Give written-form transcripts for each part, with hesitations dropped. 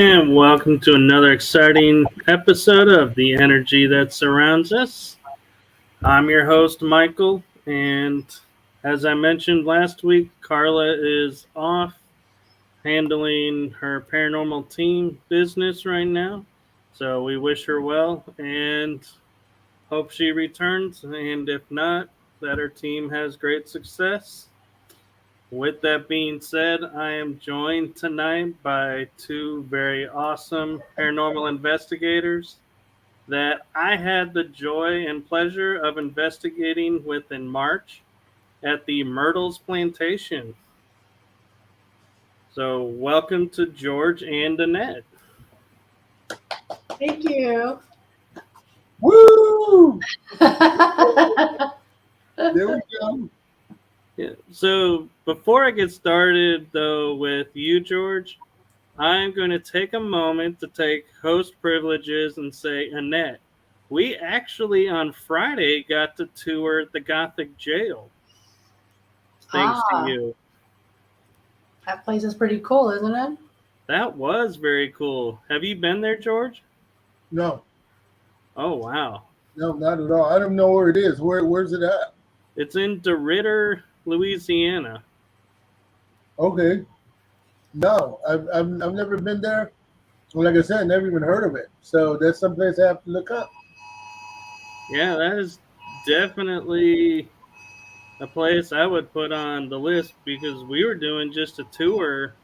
And welcome to another exciting episode of The Energy That Surrounds Us. I'm your host, Michael, and as I mentioned last week, Carla is off handling her paranormal team business right now. So we wish her well and hope she returns, and if not, that her team has great success. With that being said, I am joined tonight by two very awesome paranormal investigators that I had the joy and pleasure of investigating with in March at the Myrtles Plantation. So, welcome to George and Annette. Thank you. Woo! There we go. Yeah. So, before I get started, though, with you, George, I'm going to take a moment to take host privileges and say, Annette, we actually on Friday got to tour the Gothic Jail. Thanks to you. That place is pretty cool, isn't it? That was very cool. Have you been there, George? No. Oh, wow. No, not at all. I don't know where it is. Where's it at? It's in DeRidder, Louisiana. Okay. No, I've never been there. Like I said, I never even heard of it. So that's someplace I have to look up. Yeah, that is definitely a place I would put on the list because we were doing just a tour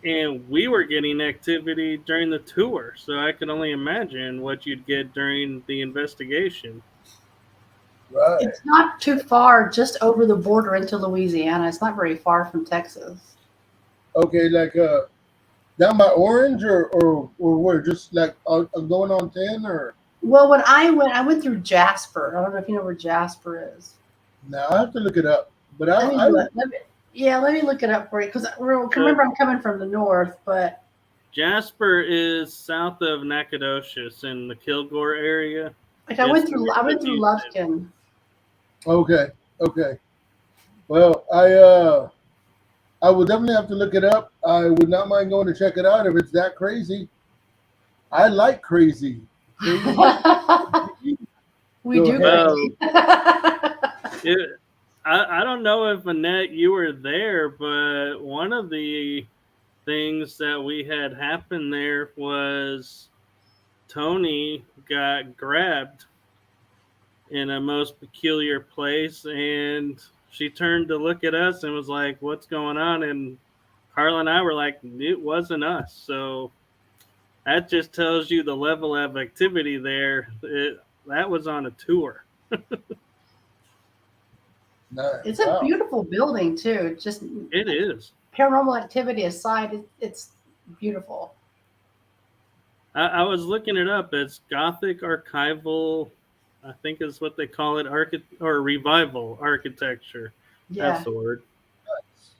and we were getting activity during the tour. So I can only imagine what you'd get during the investigation. Right. It's not too far, just over the border into Louisiana. It's not very far from Texas. Okay, like down by Orange or where? Just like going on 10 or? Well, when I went through Jasper. I don't know if you know where Jasper is. No, I have to look it up. But let me look it up for you because remember I'm coming from the north, but Jasper is south of Nacogdoches in the Kilgore area. Like I went through Lufkin. Okay. Well, I will definitely have to look it up. I would not mind going to check it out if it's that crazy. I like crazy. We do. I don't know if Annette, you were there, but one of the things that we had happen there was Tony got grabbed in a most peculiar place, and she turned to look at us and was like, "What's going on?" And Carla and I were like, "It wasn't us." So that just tells you the level of activity there. That was on a tour. Nice. It's a beautiful building too. Just it is. Paranormal activity aside, it's beautiful. I was looking it up. It's Gothic archival, I think is what they call it, or revival architecture. Yeah. That's the word. Nice.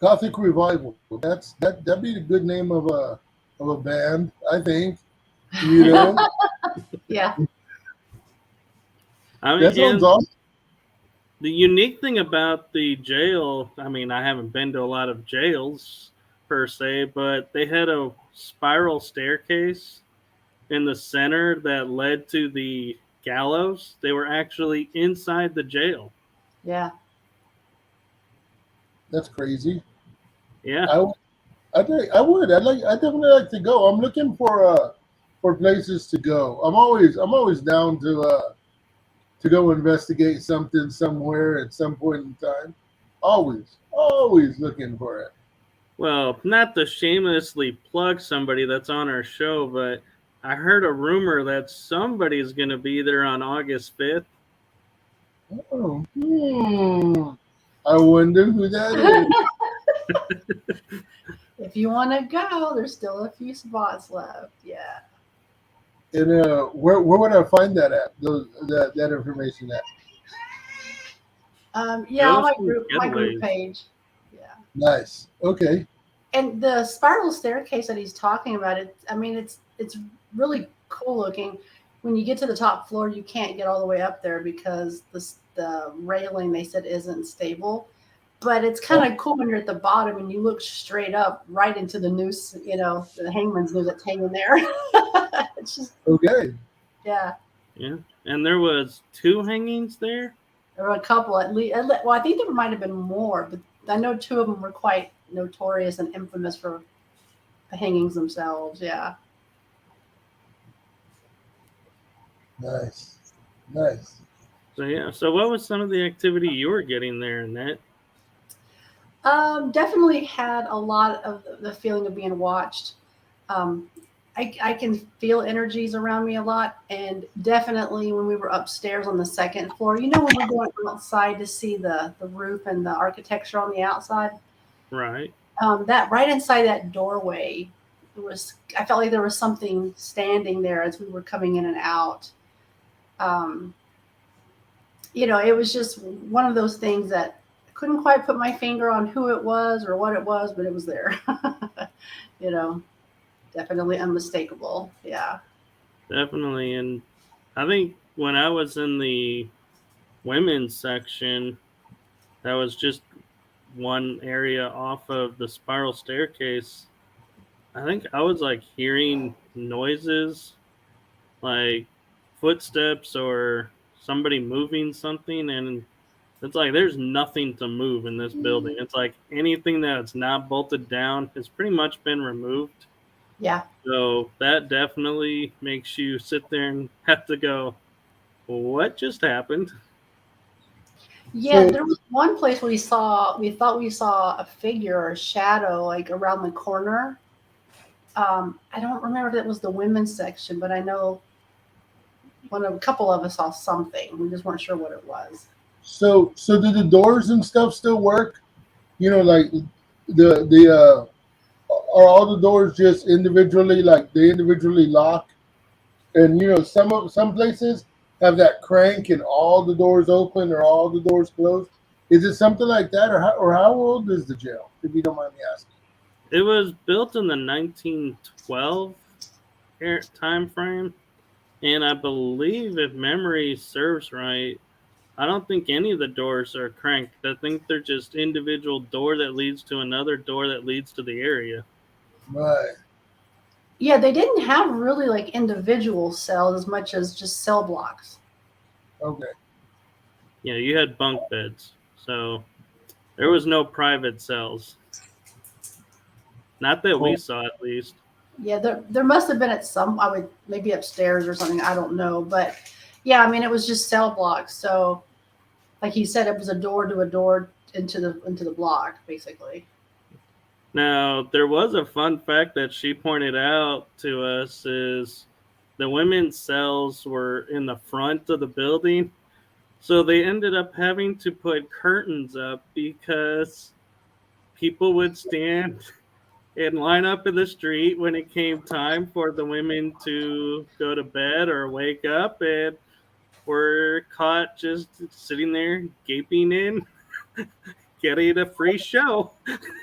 Gothic revival. That'd be a good name of a band, I think. You know. Yeah. That sounds awesome. The unique thing about the jail, I mean, I haven't been to a lot of jails per se, but they had a spiral staircase in the center that led to the gallows. They were actually inside the jail. Yeah. That's crazy. Yeah. I would. I'd definitely like to go. I'm looking for places to go. I'm always down to go investigate something somewhere at some point in time. Always looking for it. Well, not to shamelessly plug somebody that's on our show, but I heard a rumor that somebody's going to be there on August 5th. Oh, I wonder who that is. If you want to go, there's still a few spots left. Yeah. And where would I find that at? That information at? On my group page. Yeah. Nice. Okay. And the spiral staircase that he's talking about, it's really cool looking. When you get to the top floor, you can't get all the way up there because the railing they said isn't stable. but it's kind of cool when you're at the bottom and you look straight up right into the noose, the hangman's noose that's hanging there. It's just Okay. yeah. Yeah, and there was 2 hangings there. There were a couple at least. Well, I think there might have been more, but I know 2 of them were quite notorious and infamous for the hangings themselves. Yeah. Nice. So yeah, so what was some of the activity you were getting there, Annette? Definitely had a lot of the feeling of being watched. I can feel energies around me a lot, and definitely when we were upstairs on the 2nd floor, when we're going outside to see the roof and the architecture on the outside, Right. that right inside that doorway, I felt like there was something standing there as we were coming in and out. It was just one of those things that I couldn't quite put my finger on who it was or what it was, but it was there. Definitely unmistakable. Yeah. Definitely. And I think when I was in the women's section, that was just one area off of the spiral staircase. I think I was like hearing noises, like footsteps or somebody moving something, and it's like there's nothing to move in this building. It's like anything that's not bolted down has pretty much been removed. Yeah. So that definitely makes you sit there and have to go, what just happened? Yeah, So- there was one place where we thought we saw a figure or a shadow like around the corner. I don't remember if it was the women's section, but I know a couple of us saw something. We just weren't sure what it was. So do the doors and stuff still work? Like the are all the doors just individually, like they individually lock? And some places have that crank and all the doors open or all the doors closed. Is it something like that, or how old is the jail, if you don't mind me asking? It was built in the 1912 time frame, and I believe, if memory serves right, I don't think any of the doors are cranked. I think they're just individual door that leads to another door that leads to the area. Right. Yeah, they didn't have really like individual cells as much as just cell blocks. Okay. Yeah, you had bunk beds, so there was no private cells. Not that we saw, at least. Yeah, there must have been maybe upstairs or something. I don't know, but yeah, I mean it was just cell blocks. So, like he said, it was a door to a door into the block, basically. Now, there was a fun fact that she pointed out to us is the women's cells were in the front of the building. So they ended up having to put curtains up because people would stand and line up in the street when it came time for the women to go to bed or wake up, and were caught just sitting there gaping in, getting a free show.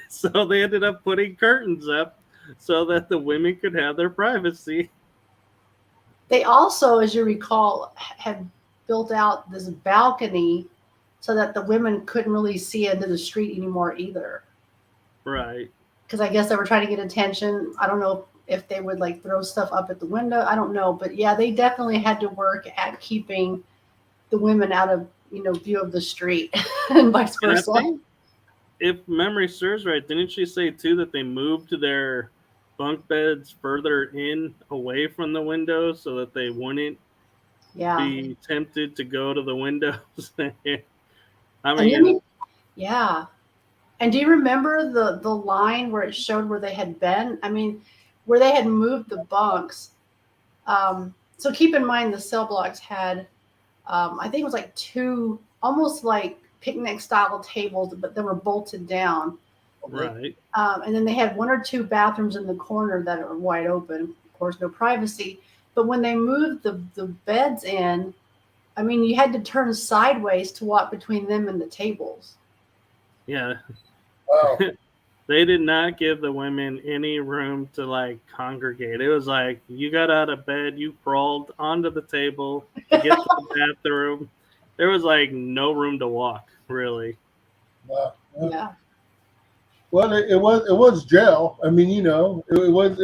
So they ended up putting curtains up so that the women could have their privacy. They also, as you recall, had built out this balcony so that the women couldn't really see into the street anymore either. Right. Because I guess they were trying to get attention. I don't know if they would like throw stuff up at the window. I don't know, but yeah, they definitely had to work at keeping the women out of view of the street and vice versa. And I think, if memory serves right, didn't she say too that they moved their bunk beds further in away from the windows so that they wouldn't be tempted to go to the windows? Yeah. And do you remember the line where it showed where they had been? I mean, where they had moved the bunks. So keep in mind the cell blocks had, I think it was like 2, almost like picnic style tables, but they were bolted down. Right. And then they had 1 or 2 bathrooms in the corner that are wide open. Of course, no privacy. But when they moved the beds in, I mean, you had to turn sideways to walk between them and the tables. Yeah. Wow. They did not give the women any room to like congregate. It was like you got out of bed, you crawled onto the table to get to the bathroom. There was like no room to walk, really. Wow. Yeah. Well, it was jail. I mean, it was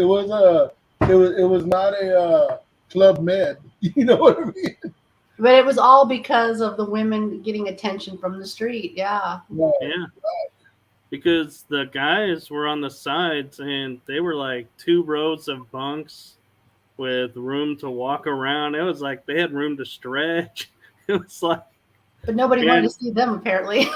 not a Club Med. You know what I mean? But it was all because of the women getting attention from the street. Yeah. Right. Yeah. Because the guys were on the sides and they were like 2 rows of bunks with room to walk around. It was like they had room to stretch. It was like, But nobody wanted and, to see them, apparently.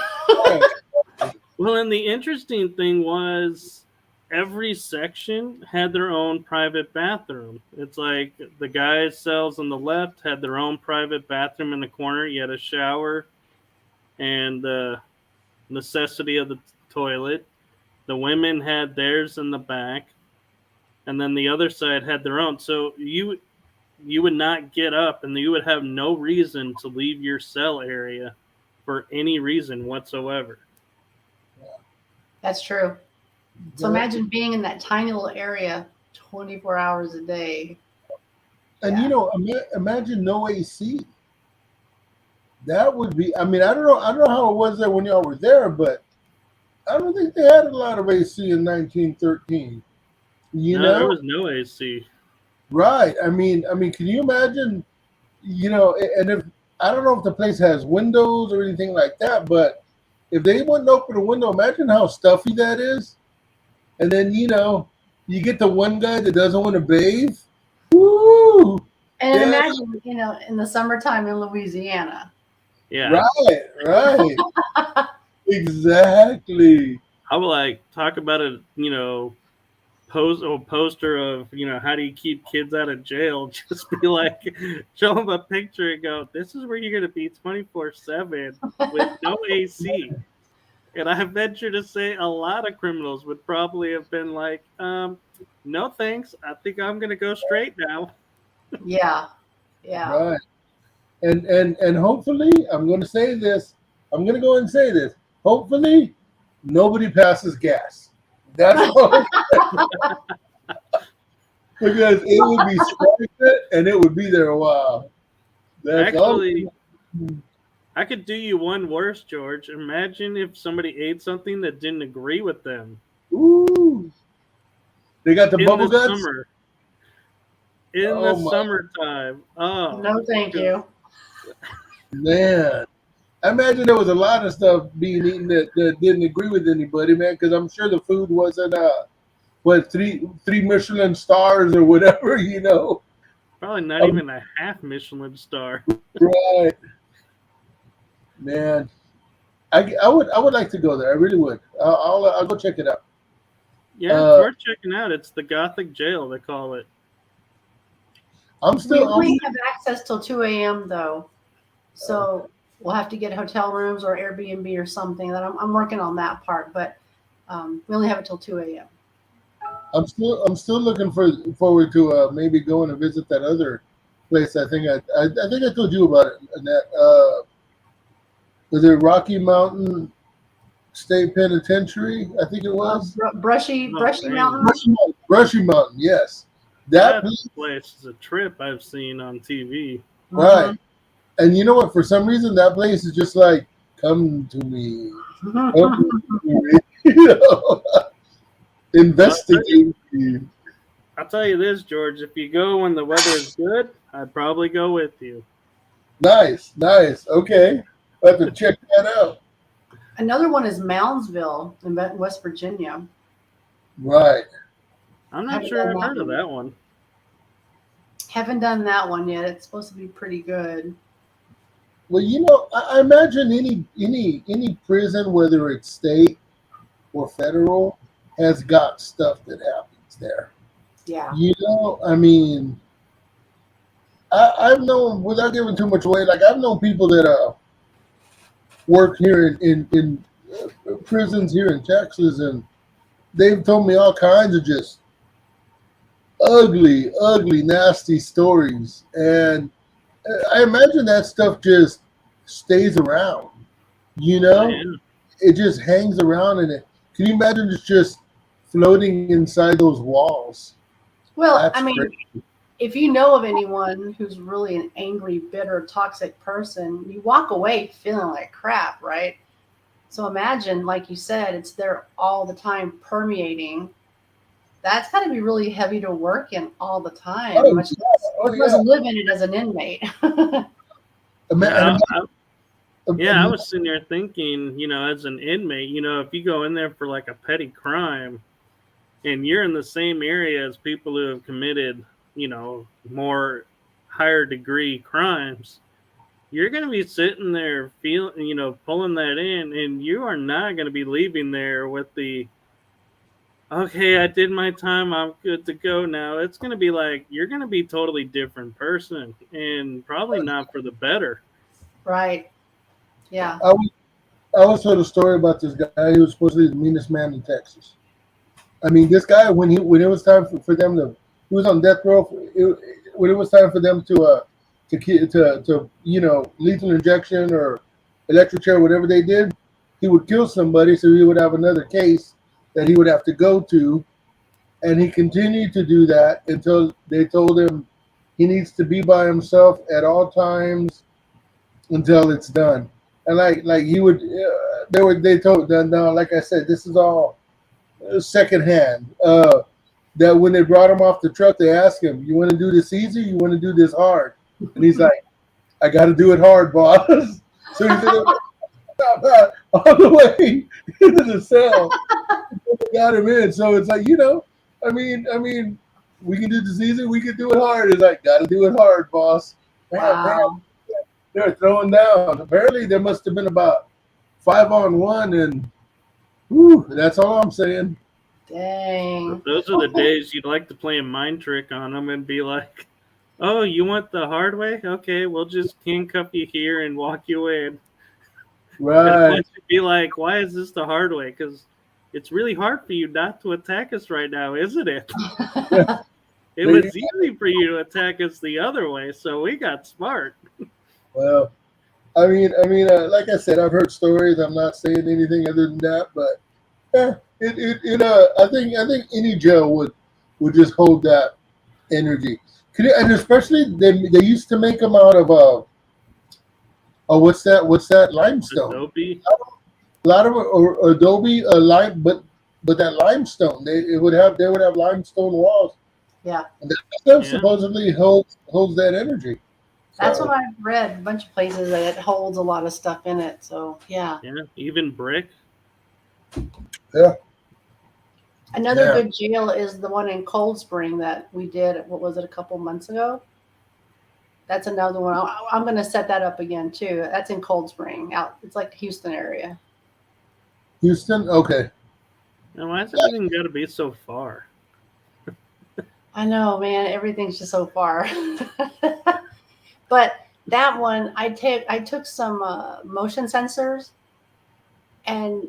well, and the interesting thing was every section had their own private bathroom. It's like the guys' cells on the left had their own private bathroom in the corner. You had a shower and the necessity of the toilet. The women had theirs in the back, and then the other side had their own. So you would not get up, and you would have no reason to leave your cell area for any reason whatsoever. That's true. So imagine being in that tiny little area 24 hours a day. And Yeah. imagine no AC. That would be. I mean, I don't know how it was there when y'all were there, but I don't think they had a lot of AC in 1913. No, there was no AC. Right? I mean, can you imagine? And if I don't know if the place has windows or anything like that, but if they wouldn't open a window, imagine how stuffy that is. And then you get the one guy that doesn't want to bathe. Woo! And imagine, in the summertime in Louisiana. Yeah. Right. Exactly. I would like talk about a poster of how do you keep kids out of jail. Just be like, show them a picture and go, this is where you're gonna be 24/7 with no AC. And I venture to say a lot of criminals would probably have been like, no thanks, I think I'm gonna go straight now. Yeah. Right. And hopefully, I'm going to say this. I'm going to go and say this. Hopefully, nobody passes gas. That's all. Because it would be stagnant and it would be there a while. That's Actually, all. I could do you one worse, George. Imagine if somebody ate something that didn't agree with them. Ooh. They got the bubble guts? Summer. In the summertime. Oh. No, thank you. Man. I imagine there was a lot of stuff being eaten that didn't agree with anybody, man, because I'm sure the food wasn't, three Michelin stars or whatever, Probably not even a half Michelin star. Right. Man. I would like to go there. I really would. I'll go check it out. Yeah, it's worth checking out. It's the Gothic Jail, they call it. We only have access till 2 a.m. though, so we'll have to get hotel rooms or Airbnb or something. That I'm working on that part, but we only have it till 2 a.m. I'm still looking forward to maybe going to visit that other place. I think I told you about it. That was it Rocky Mountain State Penitentiary? I think it was Brushy Mountain. Brushy Mountain. Yes, that place is a trip I've seen on TV. Right, and you know what? For some reason, that place is just like, come to me. Investigate. I'll tell you this, George. If you go when the weather is good, I'd probably go with you. Nice. Okay, I have to check that out. Another one is Moundsville in West Virginia. Right. I'm not sure I've heard of that one. Haven't done that one yet. It's supposed to be pretty good. Well, I imagine any prison, whether it's state or federal, has got stuff that happens there. Yeah. I mean, I've known, without giving too much away, like I've known people that work here in prisons here in Texas, and they've told me all kinds of just ugly, nasty stories. And I imagine that stuff just stays around, It just hangs around in it. Can you imagine it's just floating inside those walls? Well, that's crazy. If you know of anyone who's really an angry, bitter, toxic person, you walk away feeling like crap, right? So imagine, like you said, it's there all the time, permeating. That's got to be really heavy to work in all the time, much less live in it as an inmate. I was sitting there thinking, as an inmate, if you go in there for like a petty crime and you're in the same area as people who have committed, more higher degree crimes, you're going to be sitting there pulling that in, and you are not going to be leaving there with okay, I did my time, I'm good to go now. It's going to be like, you're going to be a totally different person, and probably not for the better. Right. Yeah. I was told a story about this guy who was supposedly the meanest man in Texas. I mean, this guy, when it was time for them to, he was on death row. When it was time for them to lethal injection or electric chair, whatever they did, he would kill somebody, so he would have another case that he would have to go to, and he continued to do that until they told him he needs to be by himself at all times until it's done. And like he would, they told them, no, like I said, this is all secondhand. That when they brought him off the truck, they asked him, "You want to do this easy? You want to do this hard?" And he's like, "I got to do it hard, boss." So he said, all the way into the cell, got him in. So it's like, I mean, we can do this easy, we can do it hard. It's like, got to do it hard, boss. Wow. They're throwing down. Apparently, there must have been about 5-on-1, and whew, that's all I'm saying. Dang. Those are the days you'd like to play a mind trick on them and be like, "Oh, you want the hard way? Okay, we'll just handcuff you here and walk you in." Right. And be like, "Why is this the hard way? Because it's really hard for you not to attack us right now, isn't it?" It was easy for you to attack us the other way, so we got smart. Well, I mean, like I said, I've heard stories. I'm not saying anything other than that, but I think any jail would just hold that energy. And especially they used to make them out of what's that limestone? Adobe. A lot of or adobe lime, but that limestone they would have limestone walls. Yeah. And that stuff supposedly holds that energy. That's what I've read. A bunch of places that it holds a lot of stuff in it. So yeah. Yeah, even brick. Yeah. Another good jail is the one in Cold Spring that we did. What was it, a couple months ago? That's another one. I'm going to set that up again too. That's in Cold Spring. It's like the Houston area. Houston, okay. Now, why is everything got to be so far? I know, man. Everything's just so far. But that one, I took some motion sensors, and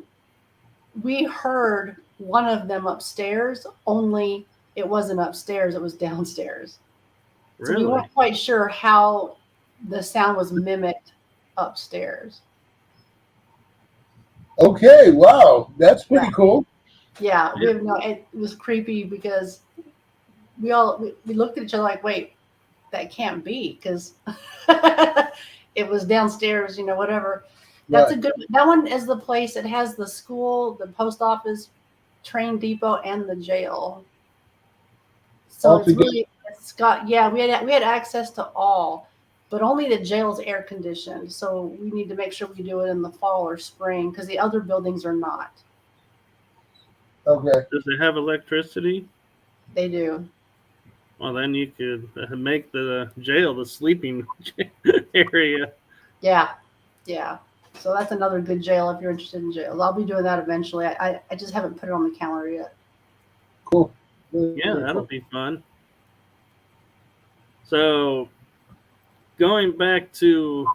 we heard one of them upstairs, only it wasn't upstairs, it was downstairs. Really? So we weren't quite sure how the sound was mimicked upstairs. Okay, wow. That's pretty cool. Yeah, it was creepy because we looked at each other like, wait, that can't be, because it was downstairs, whatever. That's a good. That one is the place. It has the school, the post office, train depot, and the jail. So it's got we had access to all, but only the jail's air conditioned. So we need to make sure we do it in the fall or spring because the other buildings are not. Okay. Does it have electricity? They do. Well, then you could make the jail the sleeping area. Yeah. So that's another good jail if you're interested in jails. I'll be doing that eventually. I just haven't put it on the calendar yet. Cool. Yeah, that'll be fun. So, going back to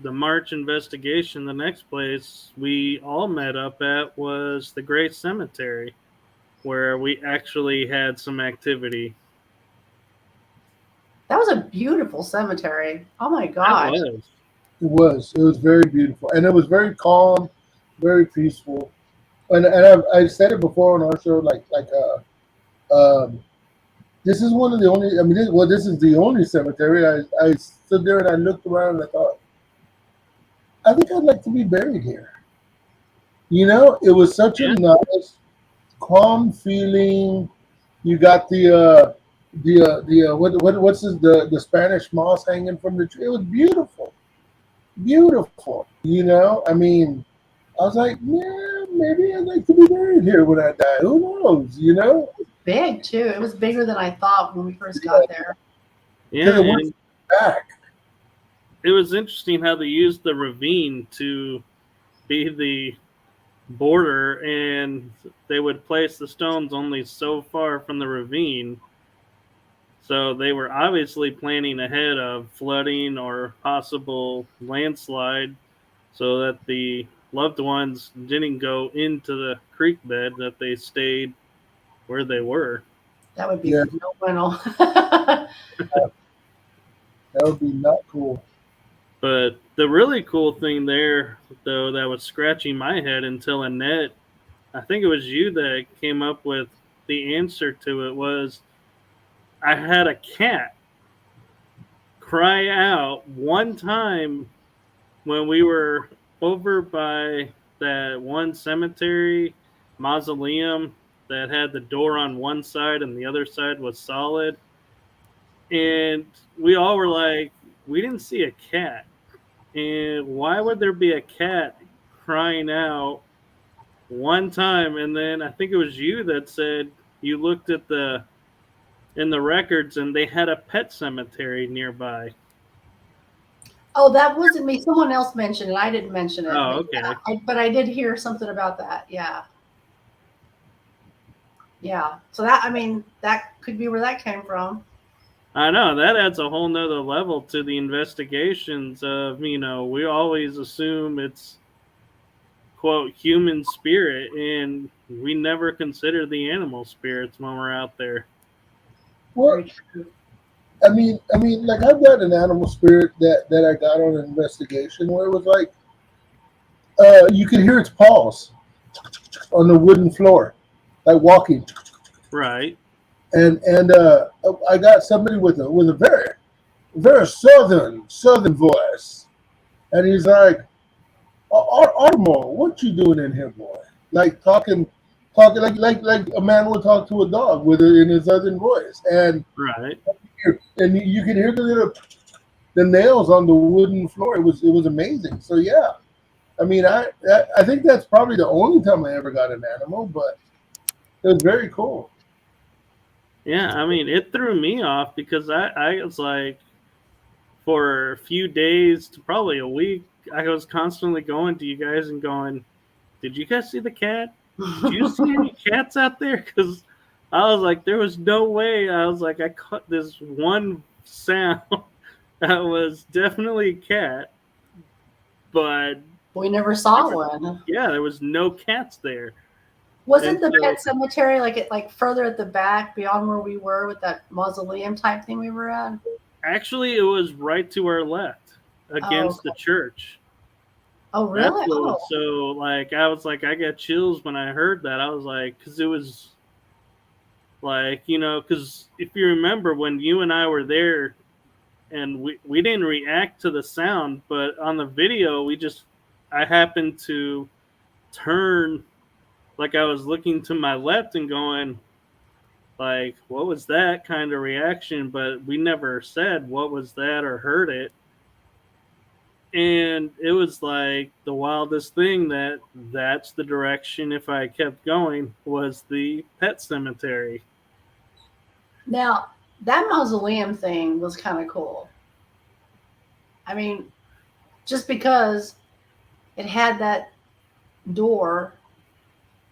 the March investigation, the next place we all met up at was the Great Cemetery, where we actually had some activity. That was a beautiful cemetery. Oh my gosh. It was very beautiful, and it was very calm, very peaceful. And I've said it before on our show, this is one of the only. This is the only cemetery. I stood there and I looked around and I thought, I think I'd like to be buried here. You know, it was such a Yeah. nice, calm feeling. You got what's this, the Spanish moss hanging from the tree. It was beautiful, beautiful. You know, I mean, I was like, yeah, maybe I'd like to be buried here when I die. Who knows? You know, Big too. It was bigger than I thought when we first got there. Yeah, because it went and back. it was interesting how they used the ravine to be the border, and they would place the stones only so far from the ravine. So they were obviously planning ahead of flooding or possible landslide so that the loved ones didn't go into the creek bed, that they stayed where they were. That would be Yeah, phenomenal. that would be not cool. But the really cool thing there, though, that was scratching my head until Annette, I think it was you that came up with the answer to it, was I had a cat cry out one time when we were over by that one cemetery mausoleum that had the door on one side and the other side was solid. And we all were like, we didn't see a cat. And why would there be a cat crying out one time? And then I think it was you that said you looked at the in the records and they had a pet cemetery nearby. Oh, that wasn't me. Someone else mentioned it. I didn't mention it, Oh, but yeah, okay. but I did hear something about that. Yeah, yeah. So that, I mean, that could be where that came from. I know that adds a whole nother level to the investigations of, we always assume it's quote human spirit and we never consider the animal spirits when we're out there. Well, Very true. like I've got an animal spirit that I got on an investigation where it was like, you could hear its paws on the wooden floor, like walking. Right. And I got somebody with a very southern voice, and he's like, Armo, what you doing in here, boy? Like talking like a man would talk to a dog with it in his southern voice, Right. and you can hear the nails on the wooden floor. It was amazing. So yeah, I think that's probably the only time I ever got an animal, but it was very cool. Yeah, I mean it threw me off because I was like, for a few days to probably a week, I was constantly going to you guys and going, did you guys see the cat? Did you see any cats out there? Because I was like, there was no way. I was like, I caught this one sound that was definitely a cat, but We never saw one. yeah, there was no cats there. Wasn't And the so pet cemetery like further at the back beyond where we were with that mausoleum type thing we were at? actually, it was right to our left Oh, against the church. oh That's really? what Oh, was so like. I was like, I got chills when I heard that. I was like, because it was like, because if you remember when you and I were there and we didn't react to the sound, but on the video, I happened to turn, like I was looking to my left and going, like, what was that kind of reaction? But we never said what was that or heard it. And it was like the wildest thing that's the direction, if I kept going, was the pet cemetery. now that mausoleum thing was kind of cool. I mean, just because it had that door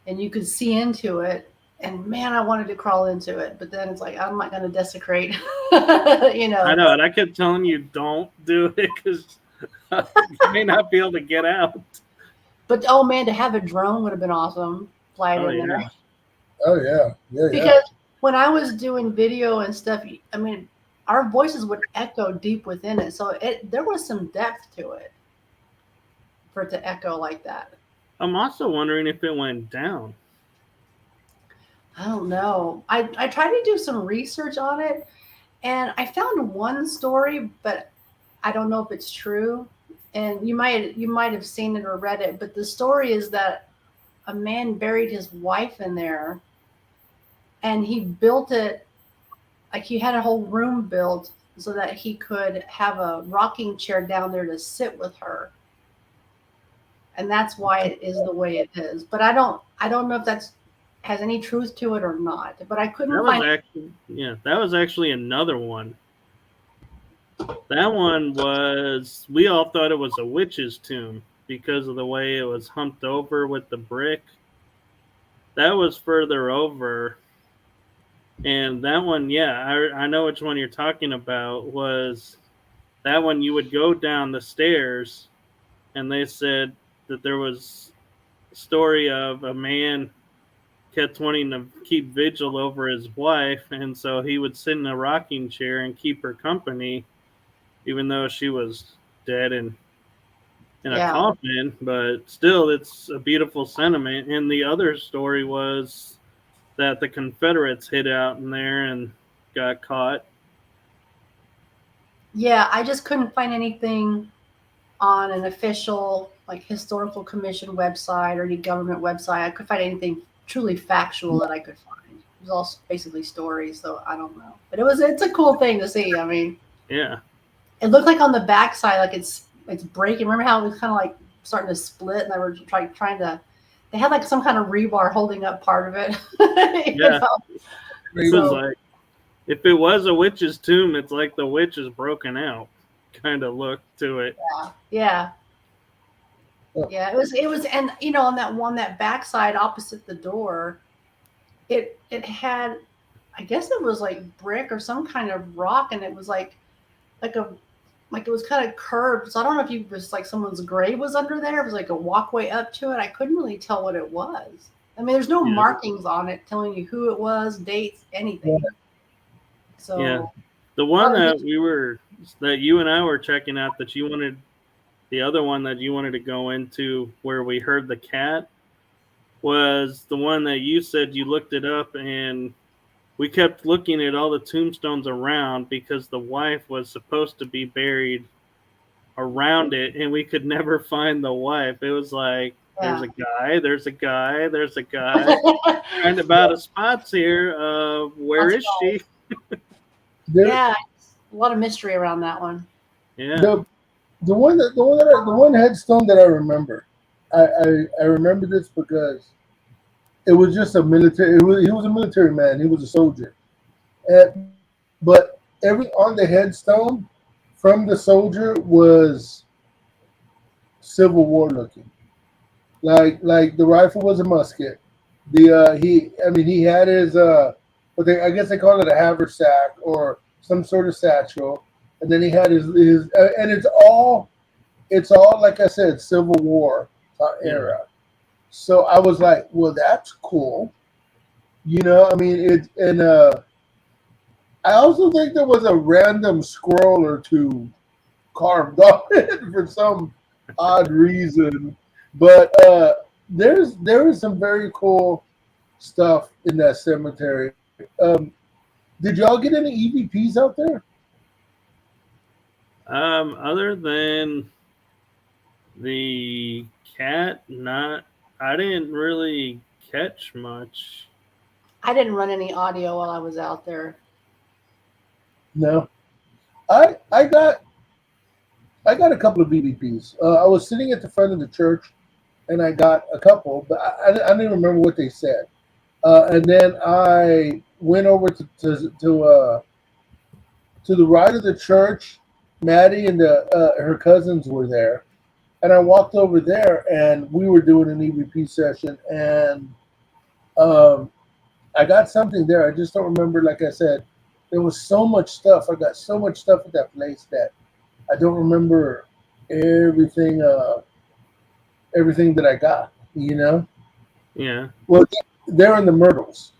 and you could see into it, and man, I wanted to crawl into it, but then it's like I'm not going to desecrate, you I know. know, and I kept telling you don't do it because you may not be able to get out. But oh man, to have a drone would have been awesome. Fly it Oh in there. yeah. Oh yeah, yeah, yeah. Because when I was doing video and stuff, I mean, our voices would echo deep within it, so there was some depth to it for it to echo like that. I'm also wondering if it went down. I don't know. I tried to do some research on it, and I found one story, but I don't know if it's true. And you might have seen it or read it, but the story is that a man buried his wife in there, and he built it like he had a whole room built so that he could have a rocking chair down there to sit with her. And that's why it is the way it is. But I don't know if that's has any truth to it or not. But I couldn't find that was actually another one. That one was, we all thought it was a witch's tomb because of the way it was humped over with the brick. That was further over. And that one, I know which one you're talking about. Was that one you would go down the stairs, and they said that there was a story of a man kept wanting to keep vigil over his wife, and so he would sit in a rocking chair and keep her company, even though she was dead and in a coffin. But still, it's a beautiful sentiment. And the other story was that the Confederates hid out in there and got caught. Yeah, I just couldn't find anything on an official, like, historical commission website or any government website. I could find anything truly factual that I could find. It was all basically stories, so I don't know. But it's a cool thing to see. I mean, yeah, it looked like on the backside, like it's breaking. Remember how it was kind of like starting to split, and they were trying to. They had like some kind of rebar holding up part of it. Yeah. It was like, if it was a witch's tomb, it's like the witch is broken out kind of look to it. Yeah. It was, and on that backside opposite the door, it had, I guess it was like brick or some kind of rock, and it was like it was kind of curved. So I don't know if it was like someone's grave was under there. It was like a walkway up to it. I couldn't really tell what it was. I mean, there's no markings on it telling you who it was, dates, anything. So the one that you and I were checking out, that you wanted, the other one that you wanted to go into where we heard the cat, was the one that you said you looked it up, and we kept looking at all the tombstones around because the wife was supposed to be buried around it, and we could never find the wife. It was like, there's a guy, there's a guy, there's a guy. Trying about a spots here. Where is she? A lot of mystery around that one. Yeah. The one headstone that I remember, I remember this because it was just a military. He was a military man. He was a soldier, but on the headstone from the soldier was Civil War looking. Like the rifle was a musket. He had his I guess they call it a haversack or some sort of satchel, and then he had his and it's all like I said, Civil War era. So I was like, well, that's cool. I mean, I also think there was a random squirrel or two carved on it for some odd reason. But there is some very cool stuff in that cemetery. Did y'all get any EVPs out there? Other than the cat, I didn't really catch much. I didn't run any audio while I was out there. No, I got a couple of EVPs. I was sitting at the front of the church, and I got a couple, but I didn't even remember what they said. And then I went over to the right of the church. Maddie and her cousins were there, and I walked over there, and we were doing an EVP session, and I got something there. I just don't remember. Like I said, there was so much stuff. I got so much stuff at that place that I don't remember everything that I got. Yeah. Well, they're in the Myrtles.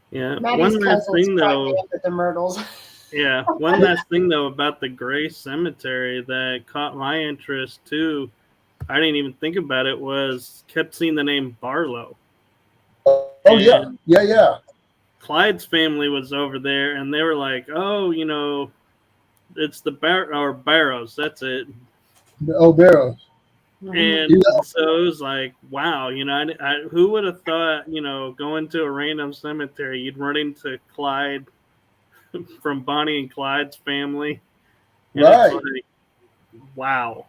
Yeah. Maddie's one last thing though. At the Myrtles. Yeah. One last thing though about the Gray Cemetery that caught my interest too. I didn't even think about it. Kept seeing the name Barlow. Oh yeah. Clyde's family was over there, and they were like, "Oh, it's the Barrows. That's it." Oh, Barrows. And so it was like, wow, who would have thought, going to a random cemetery, you'd run into Clyde from Bonnie and Clyde's family. And Right. It's like, wow.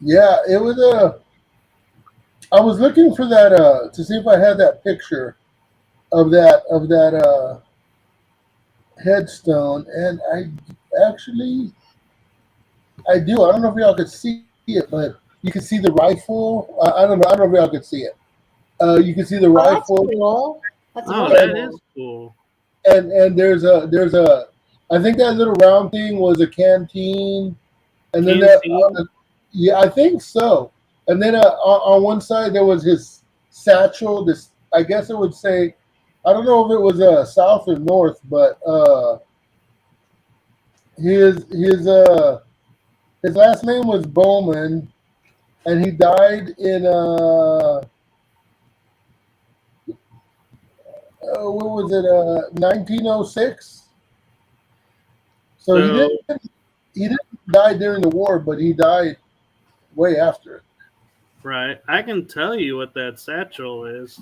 Yeah, it was I was looking for that to see if I had that picture of that headstone, and I do. I don't know if y'all could see it, but you can see the rifle. I don't know. I don't know if y'all could see it. You can see the rifle. That's cool. That's Oh, really that cool. is cool. And there's a I think that little round thing was a canteen, and then Canteen? yeah, I think so. And then on one side there was his satchel. This, I guess it would say, I don't know if it was south or north, but his last name was Bowman, and he died in what was it, 1906. So he didn't die during the war, but he died way after it. Right. I can tell you what that satchel is.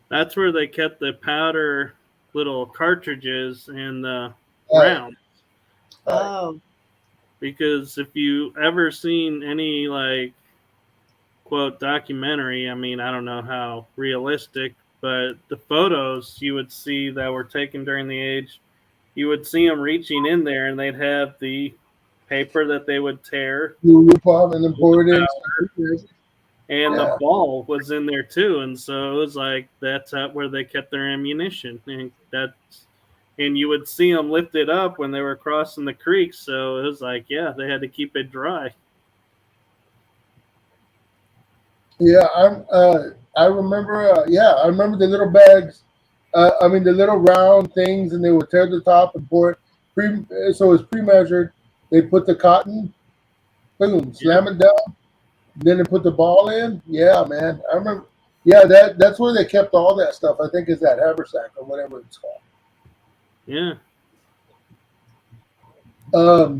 That's where they kept the powder little cartridges and the rounds. Oh. Because if you ever seen any, like, quote, documentary, I mean, I don't know how realistic, but the photos you would see that were taken during the age, you would see them reaching in there, and they'd have the paper that they would tear. And then pour it in. And the ball was in there too, and so it was like that's where they kept their ammunition, and you would see them lift it up when they were crossing the creek. So it was like, yeah, they had to keep it dry. Yeah, I remember. I remember the little bags. I mean, the little round things, and they would tear the top and pour it. So it's pre-measured. They put the cotton, boom, slam it down. Then they put the ball in. Yeah, man, I remember. Yeah, that's where they kept all that stuff. I think is that haversack or whatever it's called. Yeah. But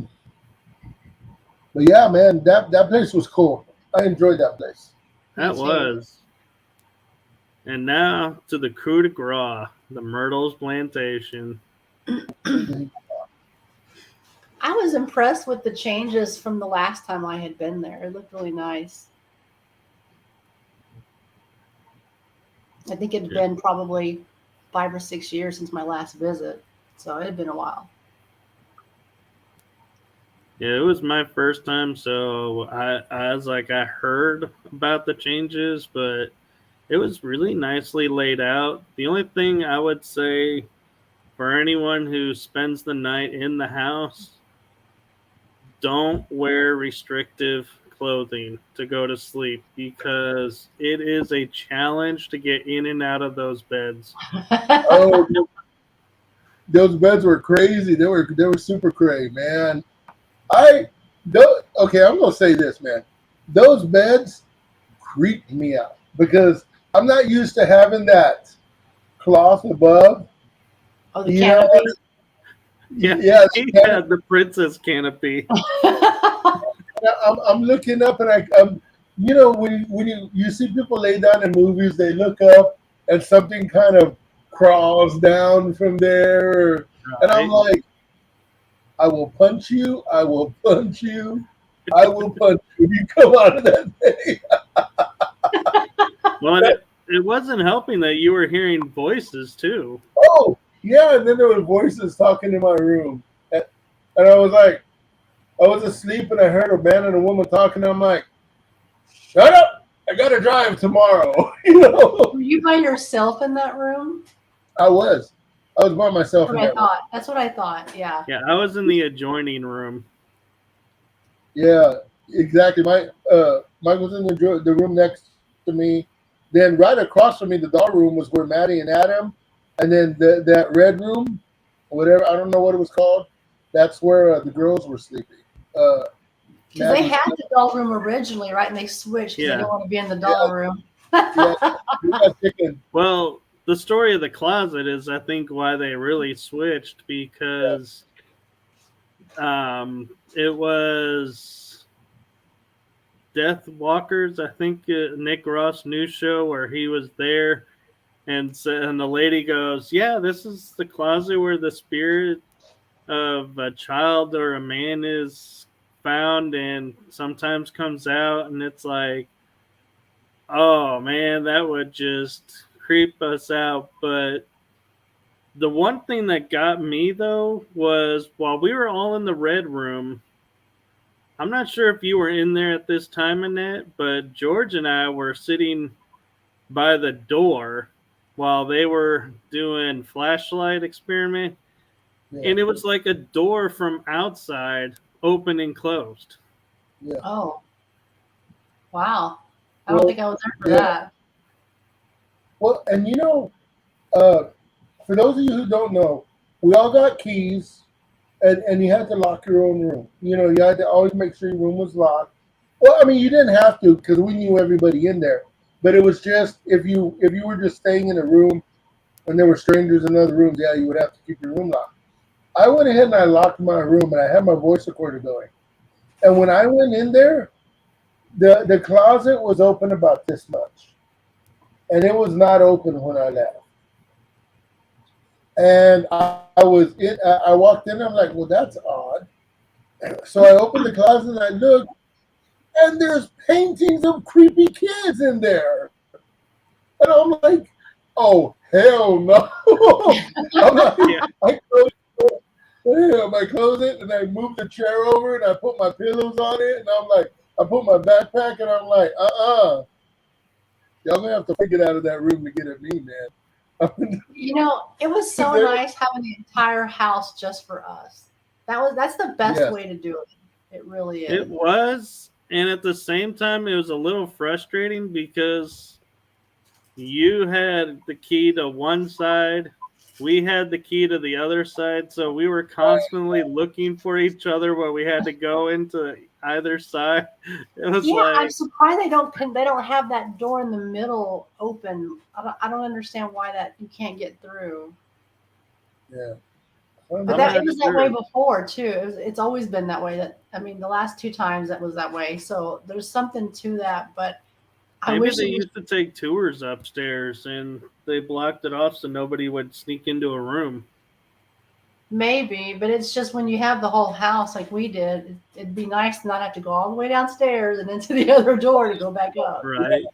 yeah, man, that place was cool. I enjoyed that place. That was. And now to the coup de grace, the Myrtles Plantation. I was impressed with the changes from the last time I had been there. It looked really nice. I think it had been probably 5 or 6 years since my last visit, so it had been a while. Yeah, it was my first time, so I was like, I heard about the changes, but it was really nicely laid out. The only thing I would say for anyone who spends the night in the house, don't wear restrictive clothing to go to sleep because it is a challenge to get in and out of those beds. Oh, those beds were crazy. They were super crazy, man. Okay, I'm gonna say this, man. Those beds creeped me out because I'm not used to having that cloth above. Oh, the canopy. Yeah, he had the princess canopy. I'm looking up, and I'm when you see people lay down in movies, they look up and something kind of crawls down from there, right. And I'm like, I will punch you. I will punch you. I will punch you if you come out of that thing. Well, it wasn't helping that you were hearing voices too. Oh, yeah, and then there were voices talking in my room. And I was like, I was asleep and I heard a man and a woman talking. And I'm like, shut up. I got to drive tomorrow. Were you by yourself in that room? I was by myself. That's what I thought. Yeah. Yeah, I was in the adjoining room. Yeah, exactly. Mike was in the room next to me. Then right across from me, the doll room was where Maddie and Adam, and then that red room, whatever, I don't know what it was called. That's where the girls were sleeping. Because they had the doll room originally, right? And they switched because they didn't want to be in the doll room. Well, the story of the closet is, I think, why they really switched, because It was Death Walkers, I think, Nick Ross news show where he was there, and the lady goes, "Yeah, this is the closet where the spirit of a child or a man is found, and sometimes comes out," and it's like, oh man, that would just creep us out. But the one thing that got me though was while we were all in the red room, I'm not sure if you were in there at this time, Annette, but George and I were sitting by the door while they were doing flashlight experiment, Yeah. and it was like a door from outside open and closed. Yeah. Oh, wow. I don't Well, think I was there for yeah. that. Well, and for those of you who don't know, we all got keys, and you had to lock your own room. You had to always make sure your room was locked. Well, I mean, you didn't have to because we knew everybody in there. But it was just if you were just staying in a room and there were strangers in other rooms, yeah, you would have to keep your room locked. I went ahead and I locked my room, and I had my voice recorder going. And when I went in there, the closet was open about this much, and it was not open when I left. And I was in. I walked in. I'm like, well, that's odd. So I opened the closet and I looked, and there's paintings of creepy kids in there. And I'm like, oh hell no! I'm like, Yeah. I closed it. Damn, I closed it and I moved the chair over and I put my pillows on it, and I'm like, I put my backpack and I'm like, y'all gonna have to get out of that room to get at me, man. It was so nice having the entire house just for us. That's the best Yes. way to do it. It really is. It was, and at the same time, it was a little frustrating because you had the key to one side, we had the key to the other side, so we were constantly looking for each other where we had to go into either side. It was I'm surprised they don't have that door in the middle open. I don't understand why that you can't get through. Yeah. But it was that way before too. It's always been that way. The last 2 times that was that way. So there's something to that. But I maybe wish they used to take tours upstairs and they blocked it off so nobody would sneak into a room. maybe, but it's just when you have the whole house like we did, it'd be nice to not have to go all the way downstairs and into the other door to go back up. Right.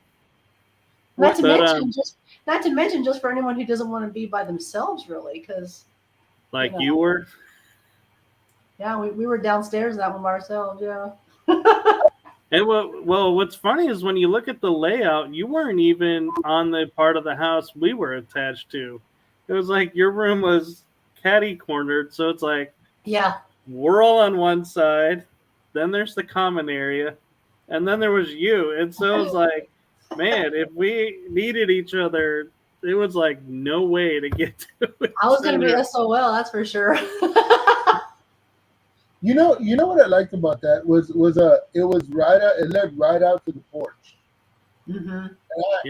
Not to mention just for anyone who doesn't want to be by themselves, really, because like you were. Yeah, we were downstairs that one by ourselves. Yeah. And what's funny is when you look at the layout, you weren't even on the part of the house we were attached to. It was like your room was catty cornered, so it's like, yeah, we're all on one side, then there's the common area, and then there was you. And so it was like, man, if we needed each other, it was like no way to get to it. I was going to be SOL, that's for sure. You know what I liked about that was it was right out. It led right out to the porch. Mm-hmm.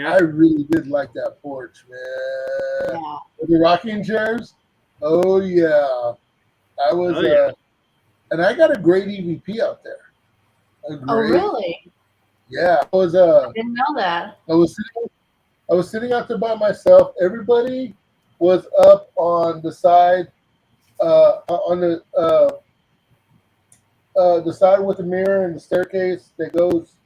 I really did like that porch, man. Yeah. With the rocking chairs. Oh yeah, I was. And I got a great EVP out there. Oh really? Yeah, I was. I didn't know that. I was sitting out there by myself. Everybody was up on the side, on the side with the mirror and the staircase that goes,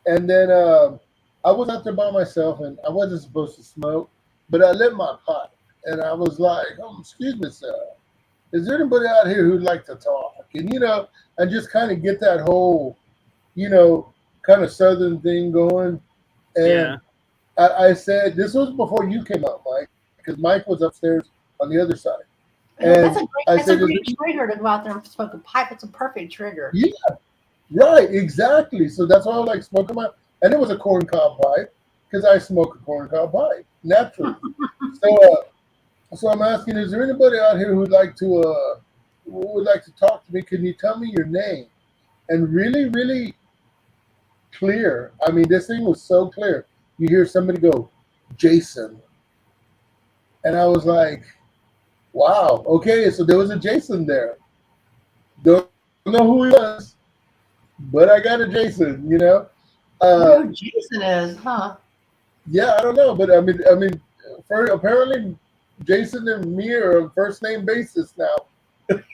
and then I was out there by myself, and I wasn't supposed to smoke, but I lit my pipe, and I was like, excuse me, sir, is there anybody out here who'd like to talk? And and just kind of get that whole, kind of southern thing going. And I said, this was before you came out, Mike, because Mike was upstairs on the other side. And that's a great trigger to go out there and smoke a pipe. It's a perfect trigger. Yeah, right, exactly. So that's why I like smoking my, and it was a corncob pipe because I smoke a corncob pipe naturally. So I'm asking, is there anybody out here who would like to talk to me? Can you tell me your name? And really, really clear. I mean, this thing was so clear. You hear somebody go, Jason, and I was like, Wow. Okay, so there was a Jason there. Don't know who he was, but I got a Jason. I wonder Uh, who Jason is, huh? yeah, I don't know, but I mean, apparently Jason and me are on first name basis now.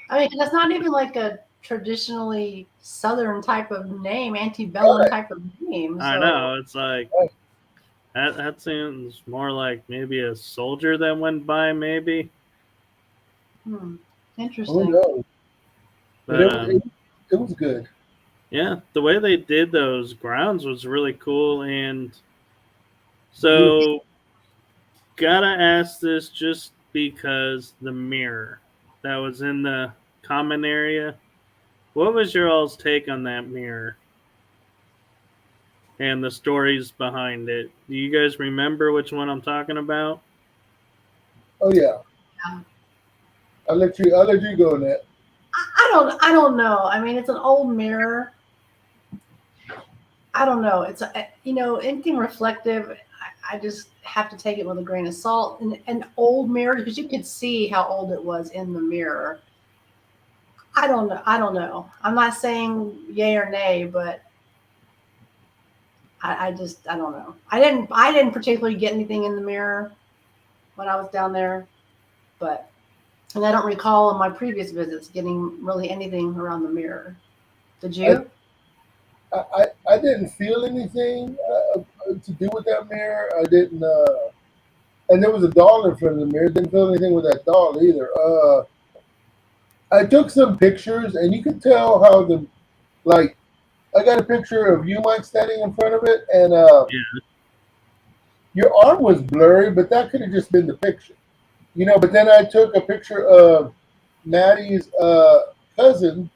I mean, that's not even like a traditionally Southern type of name, antebellum Right. type of name. I So, know. It's like Right. that seems more like maybe a soldier that went by, maybe. hmm, Who interesting. knows? But But it was good. yeah, the way they did those grounds was really cool. And Beautiful. so, gotta ask this just because the mirror that was in the common area. What was your all's take on that mirror and the stories behind it? Do you guys remember which one I'm talking about? Oh yeah. Yeah. I'll let you go on that. I don't know. I mean, it's an old mirror. I don't know. Anything reflective. I just have to take it with a grain of salt. And an old mirror, because you could see how old it was in the mirror. I don't know. I don't know. I'm not saying yay or nay, but I don't know. I didn't particularly get anything in the mirror when I was down there, but and I don't recall in my previous visits getting really anything around the mirror. Did I you? I didn't feel anything to do with that mirror. I didn't. And there was a doll in front of the mirror. Didn't feel anything with that doll either. I took some pictures, and you could tell how like I got a picture of you, Mike, standing in front of it, and Yeah, your arm was blurry, but that could have just been the picture, But then I took a picture of Maddie's cousin,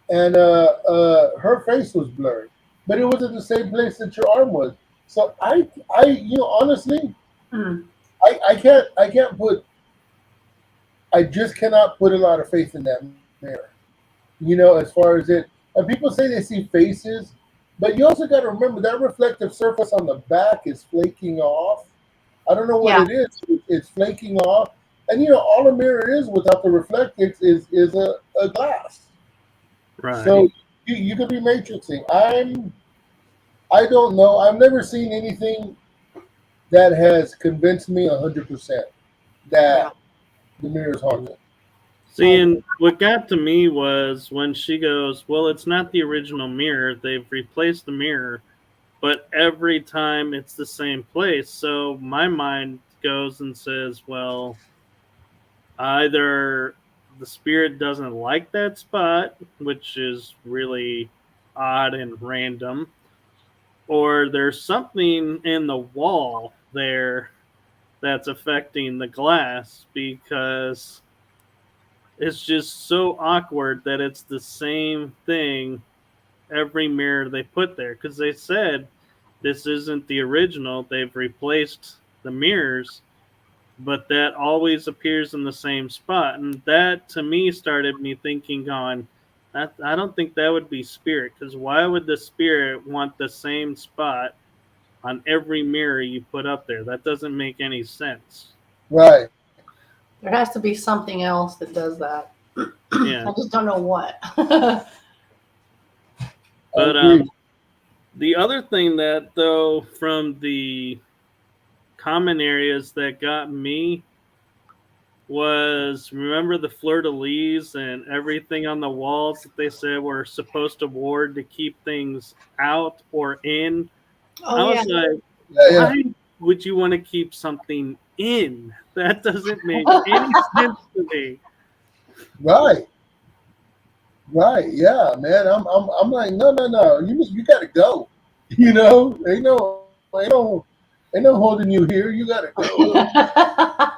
and her face was blurry, but it was at the same place that your arm was. So honestly, Hmm. I can't put, I just cannot put a lot of faith in that mirror. As far as it, and people say they see faces, but you also got to remember that reflective surface on the back is flaking off. I don't know what Yeah. it is. It's flaking off, and all a mirror is without the reflectix is a glass. right. So you could be matrixing. I don't know. I've never seen anything that has convinced me 100% Yeah. that the mirror is haunted. I Seeing agree. what got to me was when she goes, "Well, it's not the original mirror. They've replaced the mirror, but every time it's the same place." So my mind goes and says, "Well, either the spirit doesn't like that spot, which is really odd and random, or there's something in the wall there that's affecting the glass because it's just so awkward that it's the same thing every mirror they put there because they said this isn't the original, they've replaced the mirrors, but that always appears in the same spot. And that to me started me thinking, going, I don't think that would be spirit, because why would the spirit want the same spot on every mirror you put up there? That doesn't make any sense. Right. There has to be something else that does that. Yeah. I just don't know what. I But agree. the other thing that though from the common areas that got me was, remember the fleur de lis and everything on the walls that they said were supposed to ward to keep things out or in. Oh I yeah. was like, Yeah, yeah. why would you want to keep something in? That doesn't make any sense to me. Right. Right. Yeah, man. I'm like, no, no, no. You got to go. Ain't no holding you here. You got to go.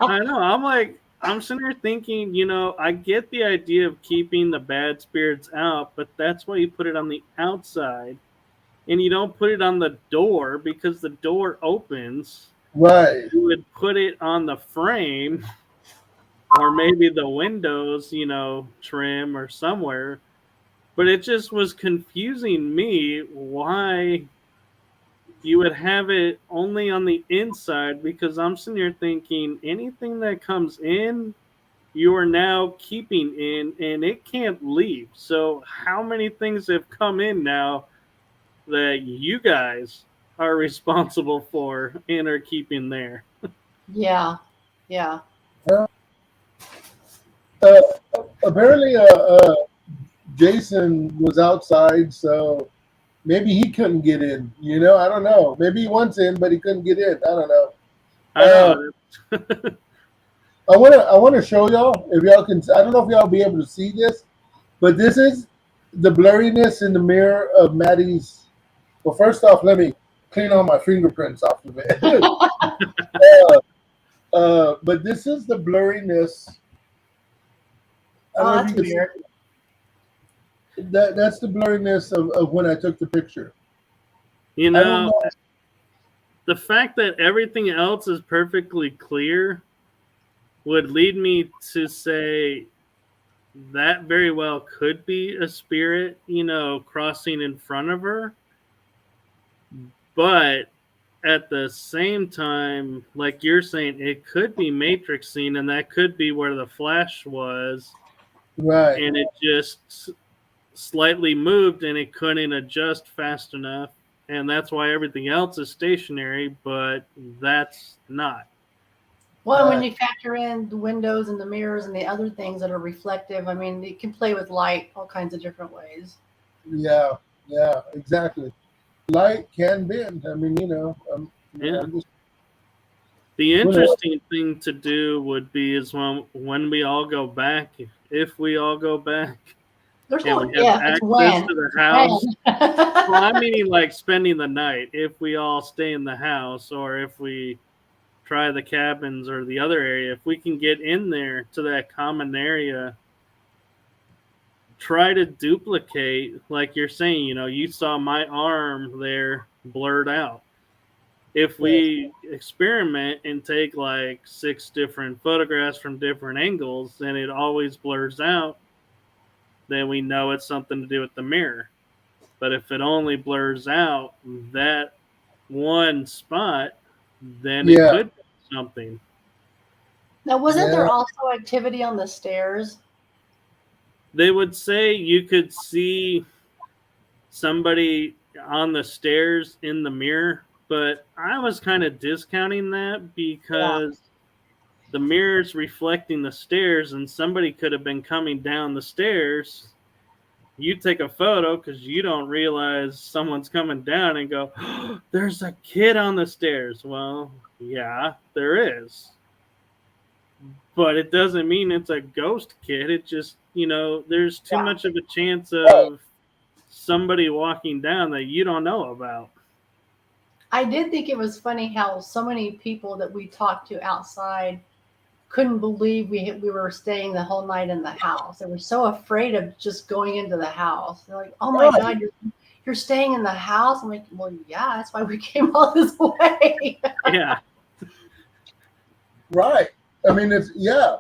I know. I'm sitting here thinking, I get the idea of keeping the bad spirits out, but that's why you put it on the outside and you don't put it on the door because the door opens. Right. You would put it on the frame or maybe the windows, trim or somewhere. But it just was confusing me why you would have it only on the inside, because I'm sitting here thinking anything that comes in, you are now keeping in and it can't leave. So, how many things have come in now that you guys are responsible for and are keeping there? Yeah, yeah. Uh, apparently, Jason was outside, so maybe he couldn't get in. I don't know. Maybe he wants in, but he couldn't get in. I don't know. I know. I want to show y'all if y'all can. I don't know if y'all be able to see this, but this is the blurriness in the mirror of Maddie's. Well, first off, let me clean all my fingerprints off of it. But this is the blurriness. I don't know if That's you can see weird. that's the blurriness of when I took the picture. You I don't know, know. the fact that everything else is perfectly clear would lead me to say that very well could be a spirit, crossing in front of her. But at the same time, like you're saying, it could be matrixing, and that could be where the flash was, Right. and it just slightly moved and it couldn't adjust fast enough. And that's why everything else is stationary, but that's not. Well, when you factor in the windows and the mirrors and the other things that are reflective, I mean, it can play with light all kinds of different ways. Yeah. Yeah. Exactly. Light can bend. I mean, Yeah. I'm just, The who knows? interesting thing to do would be is when we all go back, if we all go back There's and no we have if, it's access when. to the It's house. Well, I'm when. meaning like spending the night. If we all stay in the house, or if we try the cabins or the other area, if we can get in there to that common area, try to duplicate, like you're saying, you saw my arm there blurred out. If Yes. we experiment and take like 6 different photographs from different angles and it always blurs out, then we know it's something to do with the mirror. But if it only blurs out that one spot, then it Yeah. could be something. Now, wasn't Yeah. there also activity on the stairs? They would say you could see somebody on the stairs in the mirror, but I was kind of discounting that Yeah. because the mirror's reflecting the stairs and somebody could have been coming down the stairs. You take a photo because you don't realize someone's coming down and go, oh, there's a kid on the stairs. Well, yeah, there is. But it doesn't mean it's a ghost kid. It just, there's too Yeah. much of a chance of somebody walking down that you don't know about. I did think it was funny how so many people that we talked to outside couldn't believe we were staying the whole night in the house. They were so afraid of just going into the house. They're like, "Oh my Right. God, you're staying in the house?" I'm like, "Well, yeah, that's why we came all this way." Yeah. Right. I mean, yeah.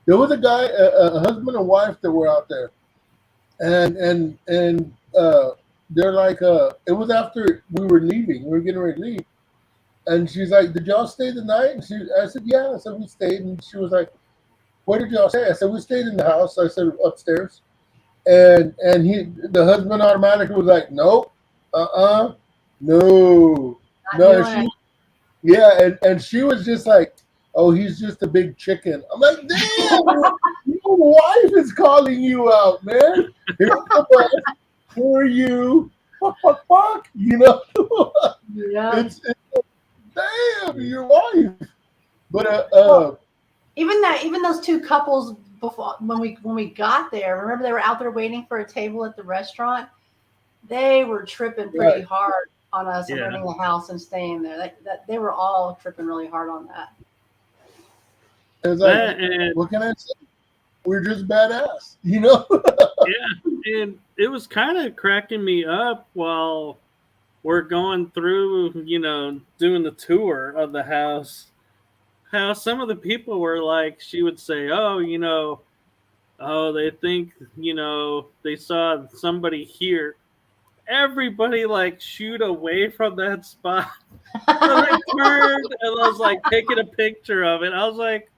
There was a guy, a husband and wife that were out there, and they're like, it was after we were leaving. We were getting ready to leave, and she's like, "Did y'all stay the night?" And I said, "Yeah." I said, "We stayed," and she was like, "Where did y'all stay?" I said, "We stayed in the house." I said, "Upstairs," the husband automatically was like, "Nope, no, Not no." doing it. Yeah, and she was just like, "Oh, he's just a big chicken." I'm like, "Damn, your wife is calling you out, man. Here's the bus. Who are you? Fuck, fuck, fuck." Yeah. It's damn your wife. But Well, even those two couples before when we got there, remember they were out there waiting for a table at the restaurant. They were tripping pretty right. hard on us and Yeah. renting the house and staying there. That they were all tripping really hard on that. It's That like, and what can I say? We're just badass, yeah, and it was kind of cracking me up while we're going through, doing the tour of the house. How some of the people were like, she would say, "Oh, oh, they think, they saw somebody here." everybody like shoot away from that spot. So they turned and I was like taking a picture of it. I was like,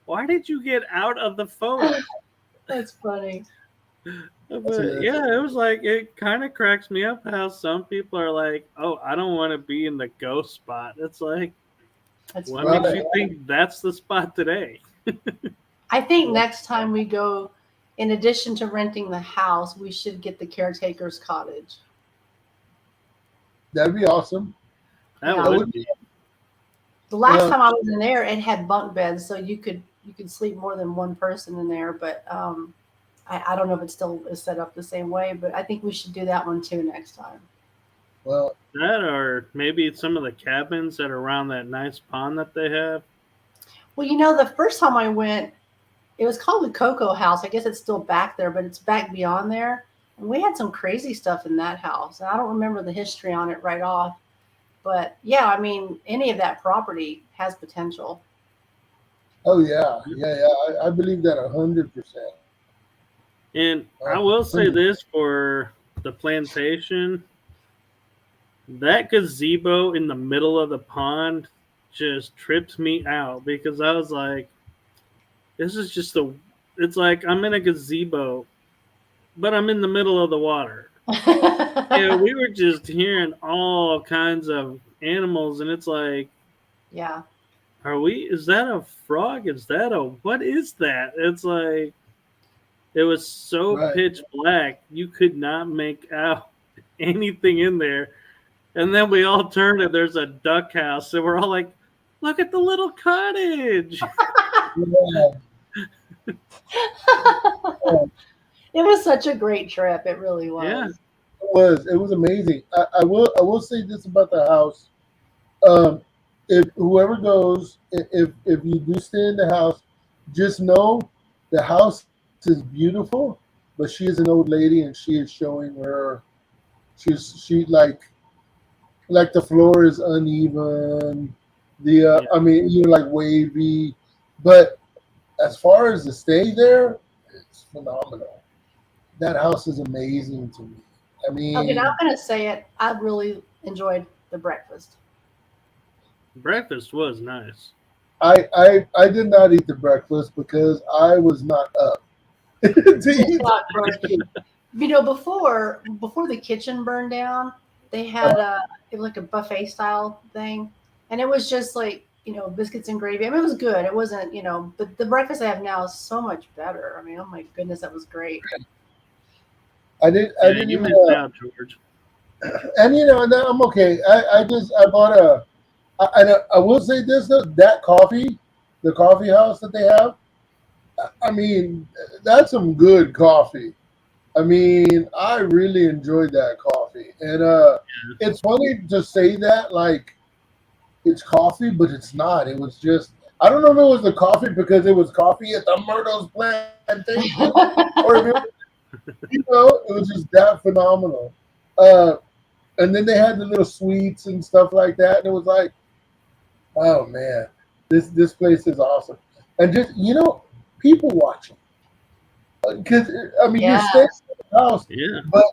why did you get out of the photo? That's funny. But yeah, it was like, it kind of cracks me up how some people are like, oh, I don't want to be in the ghost spot. It's like, That's what funny. makes you think that's the spot today? I think next time we go, in addition to renting the house, we should get the caretaker's cottage. That'd be awesome. That Yeah. would be. The last Yeah. time I was in there, it had bunk beds, so you could sleep more than one person in there. But I don't know if it still is set up the same way. But I think we should do that one too next time. Well, That or maybe some of the cabins that are around that nice pond that they have. Well, you know, the first time I went, it was called the Cocoa House. I guess it's still back there, but it's back beyond there. And we had some crazy stuff in that house. And I don't remember the history on it right off. But yeah, I mean, any of that property has potential. oh yeah. I believe that 100%. And I will say this for the plantation, that gazebo in the middle of the pond just tripped me out because I was like, this is just it's like I'm in a gazebo, but I'm in the middle of the water. Yeah, we were just hearing all kinds of animals, and it's like, Yeah. is that a frog? What is that? It's like, it was so Right. pitch black, you could not make out anything in there. And then we all turned and there's a duck house. And we're all like, look at the little cottage. Yeah. It was such a great trip. It really was. Yeah. It was amazing. I will say this about the house. If whoever goes, if you do stay in the house, just know the house is beautiful, but she is an old lady and she is showing her. She like the floor is uneven. I mean, like wavy, but as far as the stay there, it's phenomenal. That house is amazing to me. I mean, Okay, now I'm going to say it. I really enjoyed the breakfast. Breakfast was nice. I did not eat the breakfast because I was not up to eat. Not crunchy. You know, before the kitchen burned down, they had it was like a buffet style thing, and it was just like, you know, biscuits and gravy. I mean, it was good. It wasn't, you know, but the breakfast I have now is so much better. I mean, oh my goodness, that was great. I didn't You even. missed out, George. And you know, and I'm okay. I bought I will say this though, that coffee, the coffee house that they have. I mean, that's some good coffee. I mean, I really enjoyed that coffee, and it's funny to say that like it's coffee, but it's not. It was just, I don't know if it was the coffee because it was coffee at the Myrtles Plantation, or if it was just that phenomenal. And then they had the little sweets and stuff like that, and it was like, oh man, this place is awesome. And just people watching, because I mean you're staying in the house, but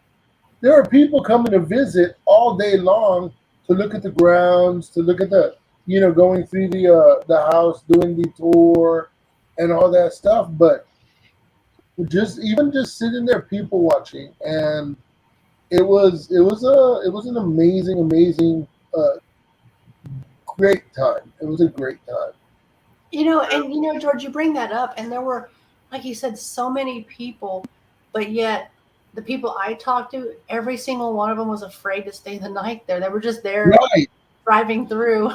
there are people coming to visit all day long to look at the grounds, to look at the going through the house, doing the tour, and all that stuff. But just sitting there, people watching, and it was an amazing great time. It was a great time. And George, you bring that up, and there were, like you said, so many people, but yet the people I talked to, every single one of them was afraid to stay the night there. They were just there driving through.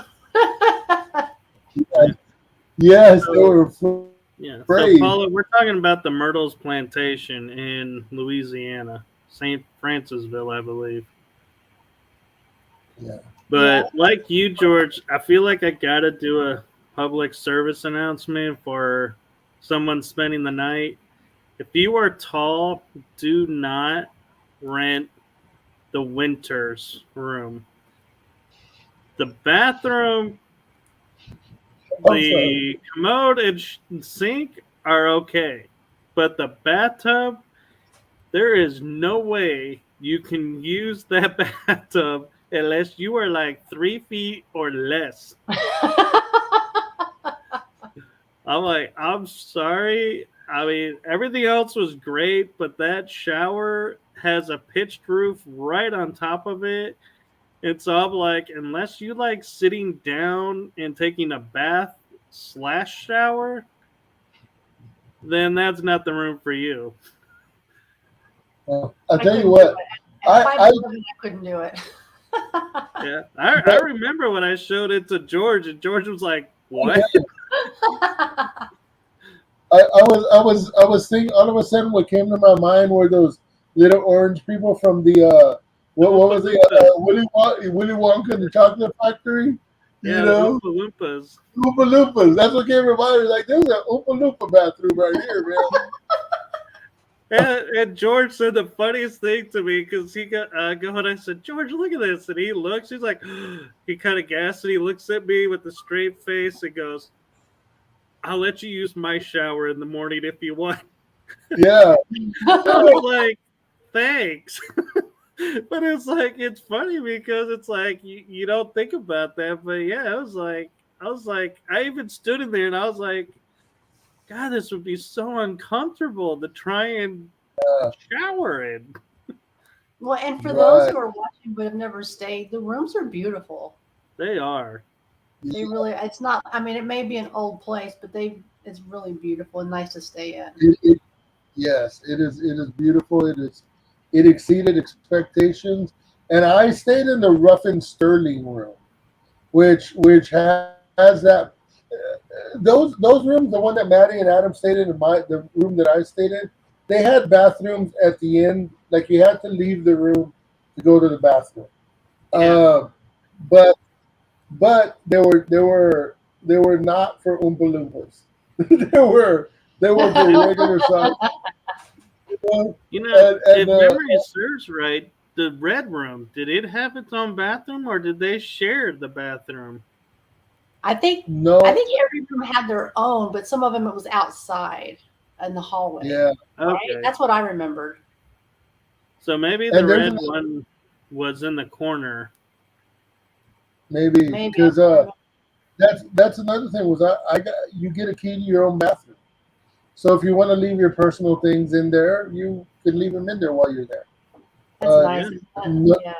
Yes, they were afraid. Yeah. So, Paula, we're talking about the Myrtles Plantation in Louisiana, St. Francisville, I believe. Yeah. But like you, George, I feel like I gotta do a public service announcement for someone spending the night. If you are tall, do not rent the winter's room. The bathroom, the commode and sink are okay, but the bathtub, there is no way you can use that bathtub unless you are like 3 feet or less. I'm like, I'm sorry. I mean, everything else was great, but that shower has a pitched roof right on top of it. And so I'm like, unless you like sitting down and taking a bath / shower, then that's not the room for you. I'll I tell you couldn't what. do it. At I 5'11", I couldn't do it. Yeah, I remember when I showed it to George, and George was like, "What?" I was thinking. All of a sudden, what came to my mind were those little orange people from the what was it? Willy Wonka and the Chocolate Factory. Yeah, You the know, Oompa Loompas. Oompa Loompas. That's what came to mind. Like, there's an Oompa Loompa bathroom right here, man. And George said the funniest thing to me because he got going. I said, "George, look at this," and he looks. He's like, he kind of gasped, and he looks at me with a straight face and goes, "I'll let you use my shower in the morning if you want." Yeah. I was like, "Thanks." But it's funny because it's like you don't think about that, but yeah, I was like, I even stood in there and I was like, God, this would be so uncomfortable to try and shower in. Well, and for those Right. who are watching but have never stayed, the rooms are beautiful. They are. They really, it's not, I mean, it may be an old place, but it's really beautiful and nice to stay in. Yes, it is. It is beautiful. It exceeded expectations, and I stayed in the rough and sterling room, which has that. Those rooms, the one that Maddie and Adam stayed in, the room that I stayed in, they had bathrooms at the end. Like, you had to leave the room to go to the bathroom. Yeah. But they were not for Oompa Loompas. they were for regular size. You know, And if memory serves right, the red room, did it have its own bathroom or did they share the bathroom? I think no, every room had their own, but some of them it was outside in the hallway. yeah, Right? Okay. That's what I remembered. So maybe the and there's red one was in the corner. maybe Maybe because I that's another thing was I got you get a key to your own bathroom. So if you want to leave your personal things in there, you can leave them in there while you're there. That's nice. No, Yeah.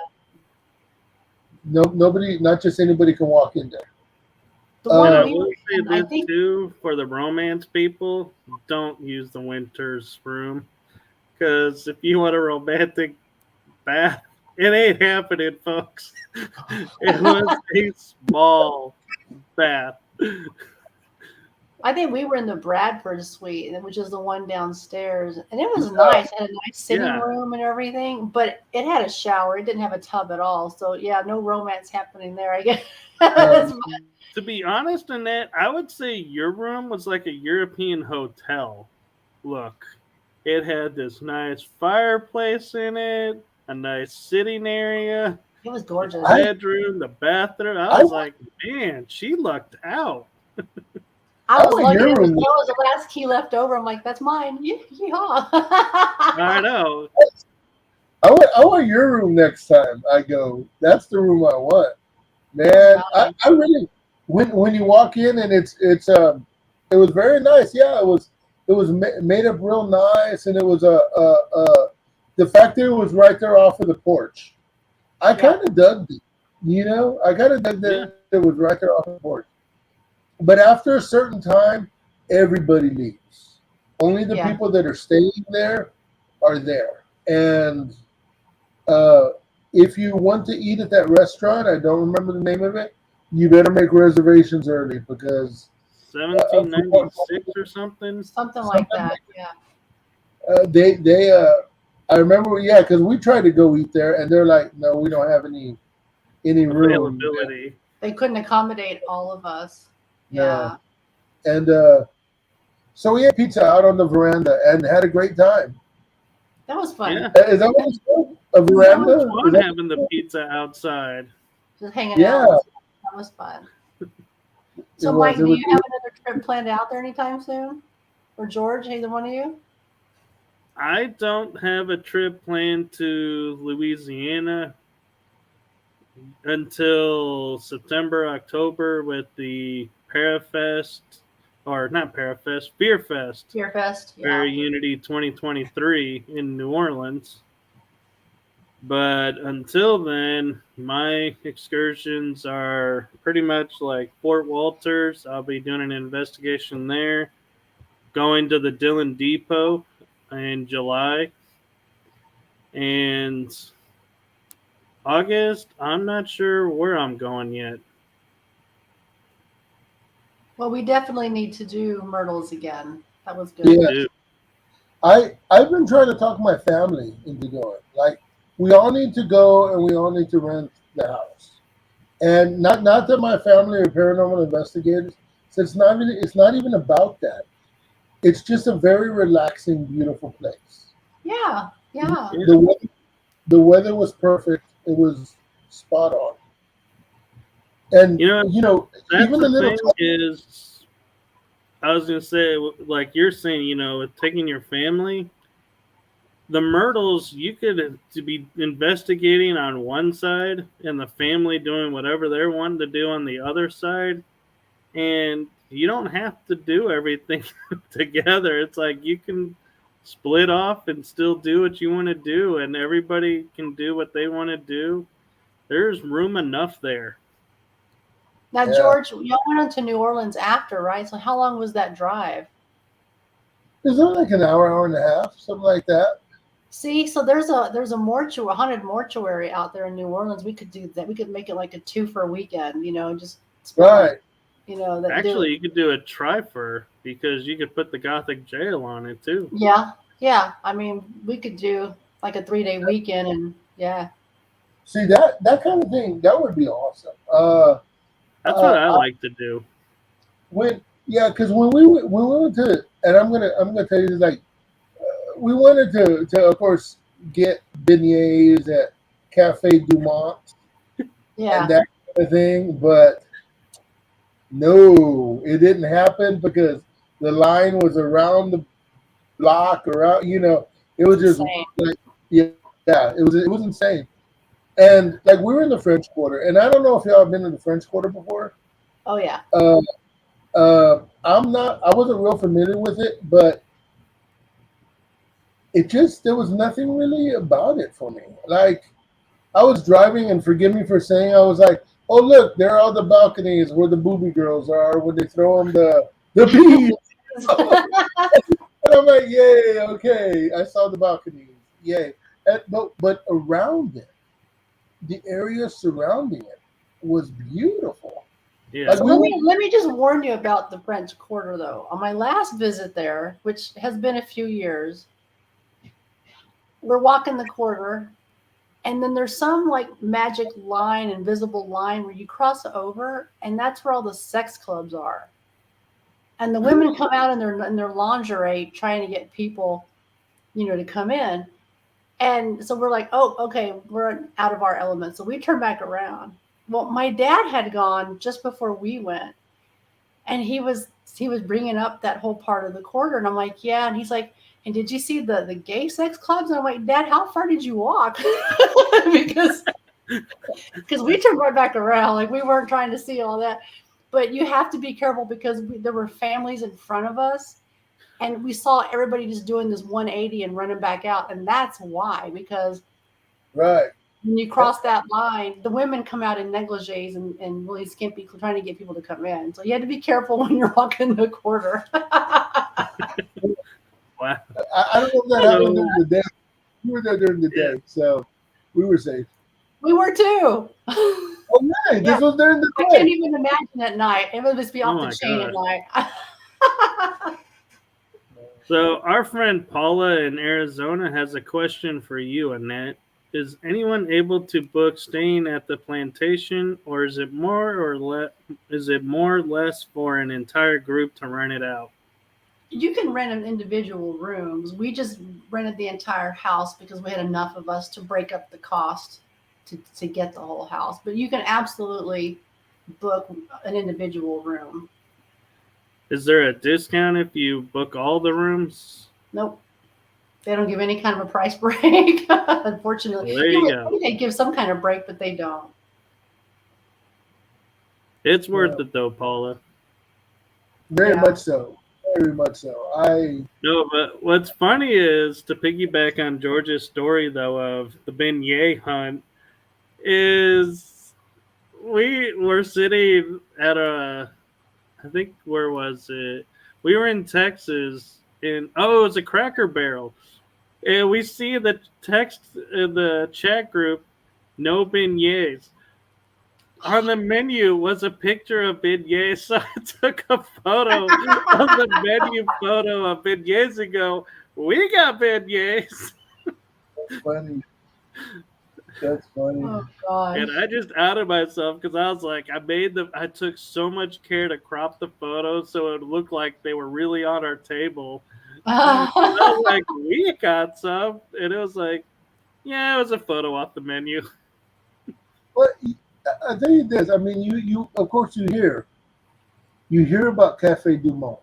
nobody, not just anybody, can walk in there. The And one I we will were say in, I this think too for the romance people: don't use the Winters room because if you want a romantic bath, it ain't happening, folks. It was a small bath. we were in the Bradford suite, which is the one downstairs, and it was nice. It had a nice sitting Yeah. room and everything, but it had a shower. It didn't have a tub at all. So yeah, no romance happening there, I guess. To be honest, Annette, I would say your room was like a European hotel. Look, it had this nice fireplace in it, a nice sitting area, It was gorgeous. the bedroom, the bathroom. I was like, man, she lucked out. I was want lucky. your That was room. the last key left over. I'm like, that's mine. Yeehaw. I know. I want your room next time I go. That's the room I want, man. I really when you walk in and it was very nice. Yeah, it was made up real nice, and it was the fact that it was right there off of the porch. I kind of dug it. I kind of dug that it was right there off the porch. But after a certain time, everybody leaves. Only the people that are staying there are there. And if you want to eat at that restaurant, I don't remember the name of it, you better make reservations early because 1796 or something. Something like that. Yeah. I remember, yeah, because we tried to go eat there, and they're like, no, we don't have any room. Availability. They couldn't accommodate all of us. No. Yeah. And so we ate pizza out on the veranda and had a great time. That was fun. Yeah. Is that what it's called? A veranda? It was fun having the pizza outside. Just hanging out. That was fun. So, Mike, do you have another trip planned out there anytime soon? Or George, either one of you? I don't have a trip planned to Louisiana until September, October with the Parafest, or not Parafest, Beer Fest, Beer Fest, Fair yeah. Unity 2023 in New Orleans. But until then, my excursions are pretty much like Fort Walters. I'll be doing an investigation there, going to the Dillon Depot in July, and August, I'm not sure where I'm going yet. Well, we definitely need to do Myrtles again. That was good. Yeah. Dude, I've been trying to talk my family into going. Like, we all need to go and we all need to rent the house. And not that my family are paranormal investigators. So it's not even about that. It's just a very relaxing, beautiful place. Yeah, yeah. yeah. The weather was perfect. It was spot on. And You know, that's even the the little thing is, I was going to say, like you're saying, with taking your family, the Myrtles, you could to be investigating on one side and the family doing whatever they're wanting to do on the other side. And you don't have to do everything together. It's like you can split off and still do what you want to do, and everybody can do what they want to do. There's room enough there. Now, yeah. George, y'all went on to New Orleans after, right? So how long was that drive? Is it like an hour and a half, something like that? See, so there's a mortuary, a haunted mortuary out there in New Orleans. We could do that. We could make it like a 2 for a weekend, just spend Right. that Actually, you could do a trifer because you could put the Gothic Jail on it too. Yeah, yeah. I mean, we could do like a 3-day weekend, and yeah. See, that kind of thing, that would be awesome. That's what I like to do. Because when we went to, and I'm gonna tell you this, like, we wanted to of course get beignets at Cafe Dumont Yeah. and that kind of thing, but no, it didn't happen because the line was around the block, around, it was just Insane. like, yeah, it was insane. And like, we were in the French Quarter, and I don't know if y'all have been in the French Quarter before. Oh yeah. I wasn't real familiar with it, but there was nothing really about it for me. Like, I was driving, and forgive me for saying, I was like, oh, look, there are the balconies where the booby girls are, where they throw them the bees. And I'm like, yay, okay, I saw the balconies, yay. But around it, the area surrounding it was beautiful. Yeah. Like, So let me just warn you about the French Quarter, though. On my last visit there, which has been a few years, we're walking the quarter, and then there's some like magic line, invisible line where you cross over, and that's where all the sex clubs are. And the women come out in their lingerie trying to get people, to come in. And so we're like, oh, okay, we're out of our element. So we turn back around. Well, my dad had gone just before we went, and he was bringing up that whole part of the quarter, and I'm like, yeah. And he's like, and did you see the gay sex clubs? And I'm like, Dad, how far did you walk? because we turned right back around, like we weren't trying to see all that. But you have to be careful because there were families in front of us, and we saw everybody just doing this 180 and running back out, and that's why. Because right. when you cross that line, the women come out in negligees and really skimpy, trying to get people to come in. So you had to be careful when you're walking the quarter. Wow. I don't know if that happened during the day. We were there during the day, so we were safe. We were too. Oh, nice. Yeah. This was during the day. I can't even imagine at night. It would just be off the chain God. at night. So our friend Paula in Arizona has a question for you, Annette. Is anyone able to book staying at the plantation, or is it more or less for an entire group to rent it out? You can rent in individual rooms. We just rented the entire house because we had enough of us to break up the cost to get the whole house. But you can absolutely book an individual room. Is there a discount if you book all the rooms? Nope. They don't give any kind of a price break, unfortunately. Well, there you go. They give some kind of break, but they don't. It's worth it though, Paula. Very much so. Very much so. No, but what's funny is, to piggyback on George's story though of the beignet hunt, is we were sitting at I think, where was it? We were in Texas, and it was a Cracker Barrel. And we see the text in the chat group, no beignets. On the menu was a picture of beignets, so I took a photo of the menu photo of beignets and go, we got beignets. That's funny. That's funny. Oh gosh. And I just outed myself because I was like, I took so much care to crop the photo so it looked like they were really on our table. I was like, we got some. And it was like, yeah, it was a photo off the menu. But I tell you this, I mean, you of course you hear about Cafe Du Monde.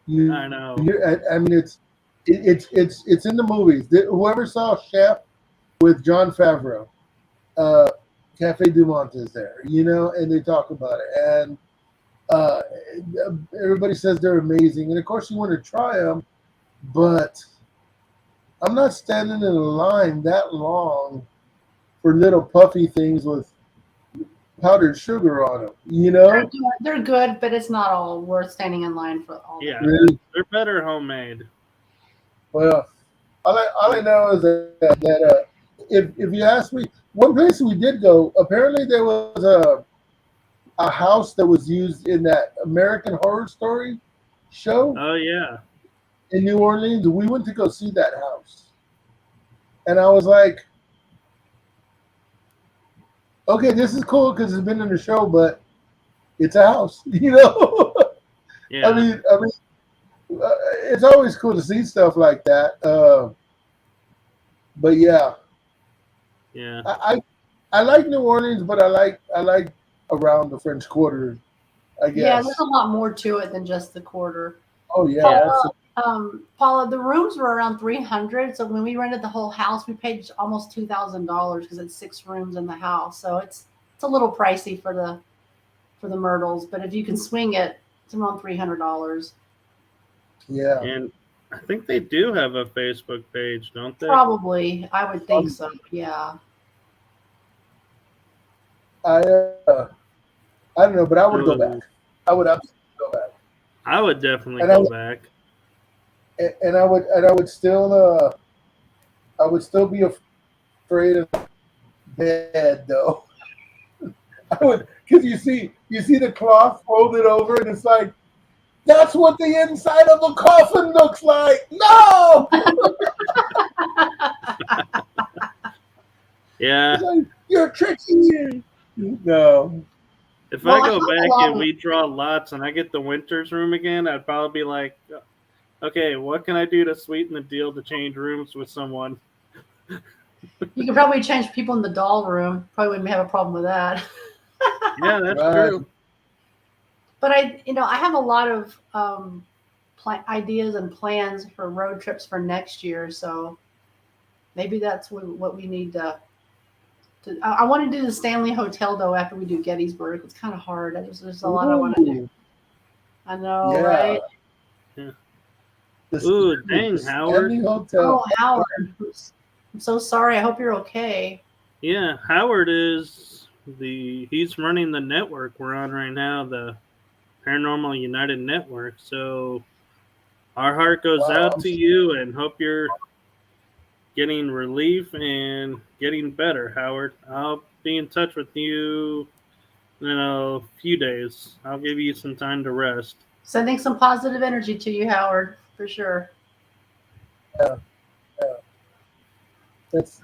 I know. I mean, it's in the movies. Whoever saw Chef with Jon Favreau, Cafe Du Monde is there, and they talk about it, and everybody says they're amazing, and of course you want to try them, but I'm not standing in a line that long for little puffy things with powdered sugar on them, They're good, but it's not all worth standing in line for all. Yeah, Really? they're better homemade. Well, all I know is that if you ask me, one place we did go, apparently there was a house that was used in that American Horror Story show Oh, yeah. in New Orleans. We went to go see that house, and I was like, okay, this is cool because it's been in the show, but it's a house, Yeah. I mean, it's always cool to see stuff like that. But yeah, Yeah. I like New Orleans, but I like around the French Quarter, I guess. Yeah, there's a lot more to it than just the quarter. Oh yeah. Paula, the rooms were around $300. So when we rented the whole house, we paid almost $2,000 because it's 6 rooms in the house. So it's a little pricey for the Myrtles, but if you can swing it, it's around $300. Yeah. And I think they do have a Facebook page, don't they? Probably, I would think so. Yeah. I don't know, but I would go back. I would absolutely go back. I would definitely go back. And I would still be afraid of bed though. I would, because you see the cloth folded over, and it's like, that's what the inside of a coffin looks like. No. Yeah. Like, you're tricking me. No. If I go back and we draw lots and I get the Winters room again, I'd probably be like, okay, what can I do to sweeten the deal to change rooms with someone? You could probably change people in the doll room. Probably wouldn't have a problem with that. Yeah, that's true. But I have a lot of ideas and plans for road trips for next year. So maybe that's what we need to. I want to do the Stanley Hotel though after we do Gettysburg. It's kind of hard. There's a lot I want to do. I know, right? Yeah. Ooh, dang, Howard. Oh, Howard. I'm so sorry. I hope you're okay. Yeah, Howard is he's running the network we're on right now, the Paranormal United Network. So our heart goes out to you and hope you're getting relief and getting better, Howard. I'll be in touch with you in a few days. I'll give you some time to rest. Sending some positive energy to you, Howard, for sure. Yeah. That's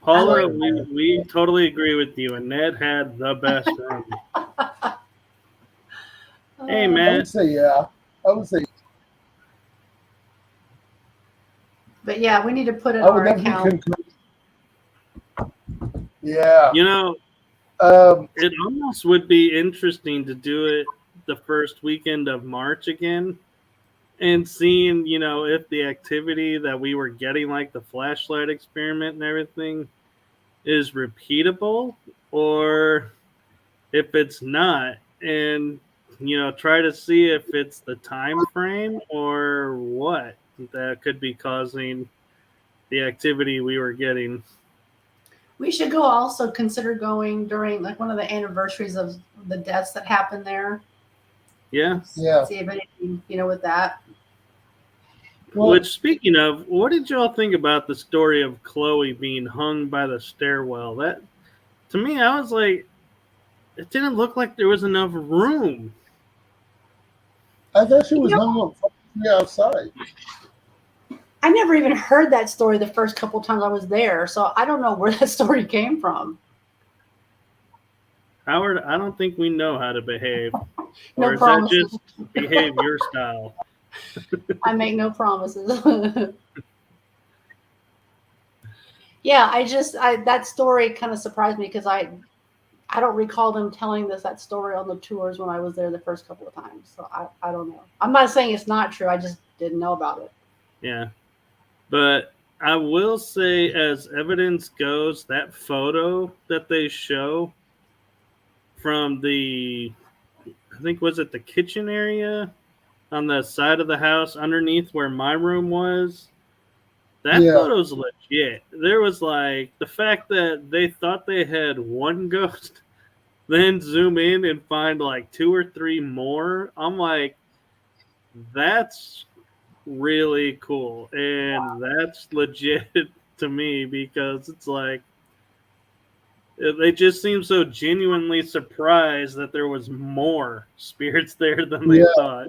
Paula, we totally agree with you, and Ned had the best room. Hey, man. I would say yeah. But yeah, we need to put it on our account. Yeah. It almost would be interesting to do it the first weekend of March again, and seeing, if the activity that we were getting, like the flashlight experiment and everything, is repeatable, or if it's not, and try to see if it's the time frame or what that could be causing the activity we were getting. We should go also consider going during like one of the anniversaries of the deaths that happened there. Yeah. Yeah. See if anything, with that. Well, Which, speaking of, what did y'all think about the story of Chloe being hung by the stairwell? That, to me, I was like, it didn't look like there was enough room. I thought she was hung up from the outside. I never even heard that story the first couple times I was there, so I don't know where that story came from. Howard, I don't think we know how to behave. No Or is promises. that just behave your style? I make no promises. Yeah, that story kind of surprised me because I don't recall them telling us that story on the tours when I was there the first couple of times. So I don't know. I'm not saying it's not true. I just didn't know about it. Yeah. But I will say, as evidence goes, that photo that they show from I think, was it the kitchen area on the side of the house underneath where my room was? That photo's legit. There was like the fact that they thought they had one ghost, then zoom in and find like 2 or 3 more. I'm like, that's really cool. And that's legit to me because it's like, they just seem so genuinely surprised that there was more spirits there than they thought.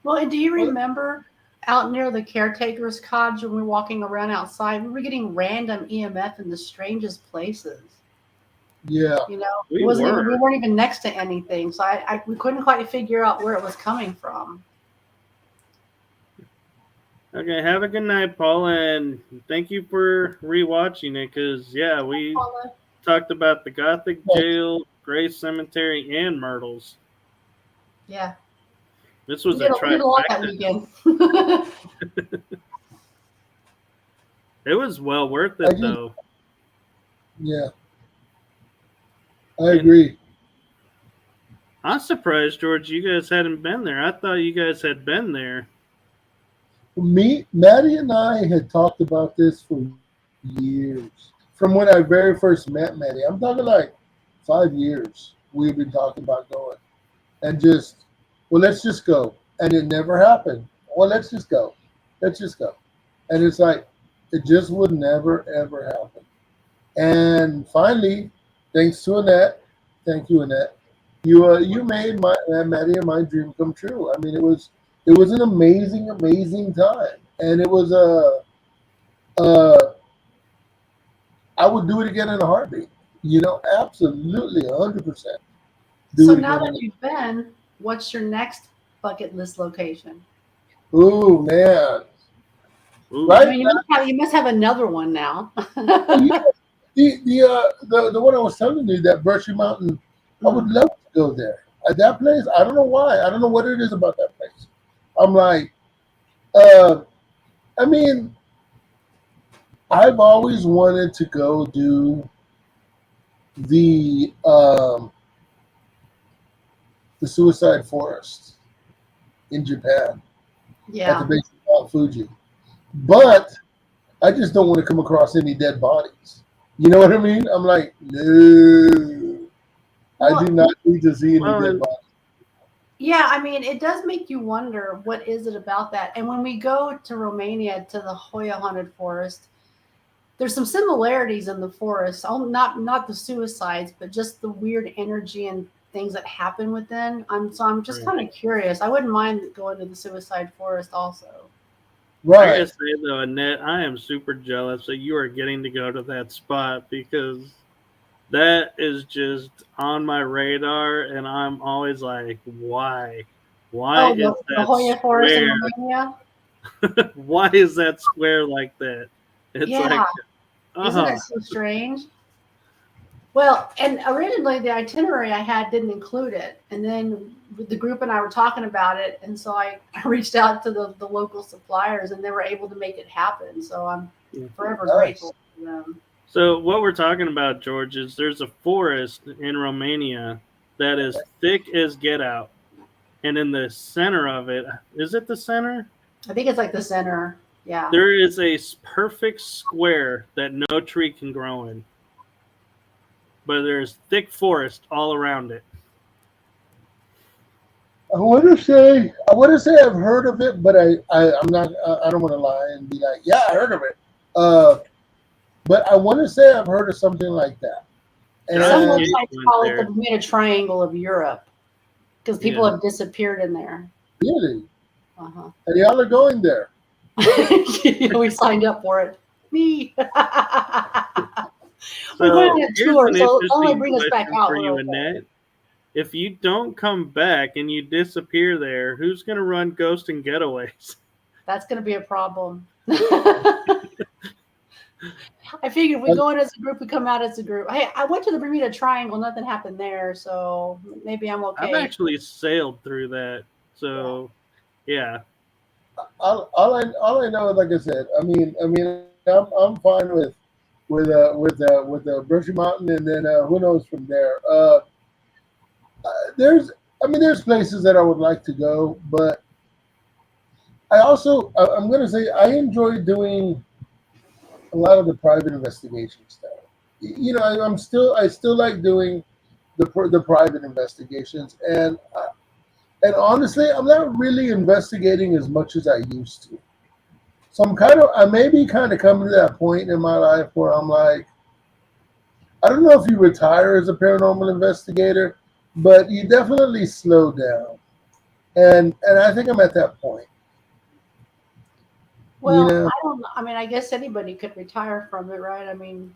Well, and do you remember out near the caretaker's cottage when we were walking around outside, we were getting random EMF in the strangest places. Yeah. We weren't even next to anything, so we couldn't quite figure out where it was coming from. Okay, have a good night, Paula, and thank you for rewatching it because, we talked about the Gothic Jail, Gray Cemetery, and Myrtles. Yeah. This was a lot that weekend. It was well worth it, though. Yeah. I agree. I'm surprised, George, you guys hadn't been there. I thought you guys had been there. Maddie and I had talked about this for years. From when I very first met Maddie. I'm talking like 5 years. We've been talking about going. And let's just go. And it never happened. Well, let's just go. Let's just go. And it's like, it just would never, ever happen. And finally, thanks to Annette, thank you, Annette, you made Maddie and my dream come true. I mean, it was an amazing, amazing time. And it was I would do it again in a heartbeat. Absolutely, 100%. So now that you've been, what's your next bucket list location? Ooh, man. Ooh. Right? I mean, you must have another one now. The one I was telling you, that Brushy Mountain, I would love to go there. At that place, I don't know why. I don't know what it is about that place. I'm like, I mean, I've always wanted to go do the suicide forest in Japan. Yeah. At the base of Mount Fuji. But I just don't want to come across any dead bodies. You know what I mean? I'm like, no. I do not need to see any dead bodies. Yeah, I mean, it does make you wonder, what is it about that? And when we go to Romania, to the Hoya Haunted Forest, there's some similarities in the forest. Not the suicides, but just the weird energy and things that happen within. I'm just kind of curious. I wouldn't mind going to the suicide forest also. Right. I gotta say though, Annette, I am super jealous that you are getting to go to that spot because that is just on my radar, and I'm always like, why? Why is that the Hoya Forest in Romania? Why is that square like that? It's like, isn't it so strange? Well, and originally the itinerary I had didn't include it. And then the group and I were talking about it. And so I reached out to the local suppliers and they were able to make it happen. So I'm forever grateful to them. So what we're talking about, George, is there's a forest in Romania that is thick as get out. And in the center of it, is it the center? I think it's like the center. Yeah. There is a perfect square that no tree can grow in. But there's thick forest all around it. I want to say I've heard of it, but I'm not. I don't want to lie and be like, yeah, I heard of it. But I want to say I've heard of something like that. And some websites call it the Bermuda Triangle of Europe because people have disappeared in there. Really? Uh-huh. And y'all are going there. We signed up for it. Me. We're going on a tour, so only bring us back out. For you, Annette. If you don't come back and you disappear there, who's going to run ghost and getaways? That's going to be a problem. I figured we go in as a group, we come out as a group. Hey, I went to the Bermuda Triangle, nothing happened there, so maybe I'm okay. I've actually sailed through that, so yeah. All I know, like I said, I mean, I'm fine with the Brushy Mountain, and then who knows from there. There's places that I would like to go, but I'm going to say I enjoy doing a lot of the private investigation stuff. You know, I still like doing the private investigations, and honestly, I'm not really investigating as much as I used to. So I may be kind of coming to that point in my life where I'm like, I don't know if you retire as a paranormal investigator, but you definitely slow down, and I think I'm at that point. Well, I don't know. I mean, I guess anybody could retire from it, right? I mean,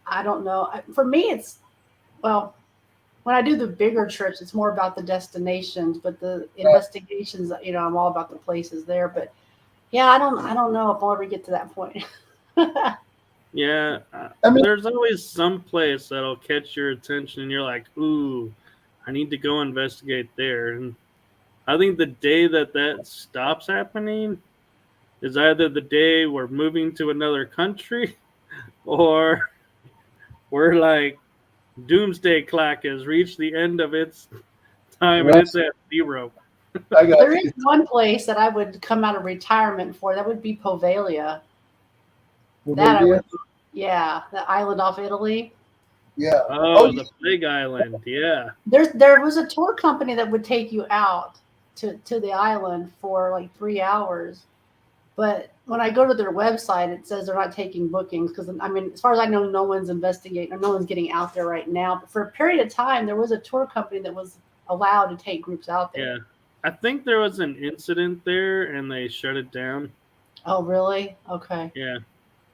I don't know. For me, when I do the bigger trips, it's more about the destinations, but the investigations, I'm all about the places there. But yeah, I don't know if I'll ever get to that point. Yeah, I mean, there's always some place that'll catch your attention, and you're like, "Ooh, I need to go investigate there." And I think the day that stops happening is either the day we're moving to another country, or we're like, doomsday clock has reached the end of its time and it's at 0. There is one place that I would come out of retirement for. That would be Poveglia. The island off Italy. Yeah. Oh, the big island. Yeah. There was a tour company that would take you out to the island for like 3 hours. But when I go to their website, it says they're not taking bookings because, I mean, as far as I know, no one's investigating or no one's getting out there right now. But for a period of time, there was a tour company that was allowed to take groups out there. Yeah. I think there was an incident there and they shut it down. Oh, really? Okay. Yeah.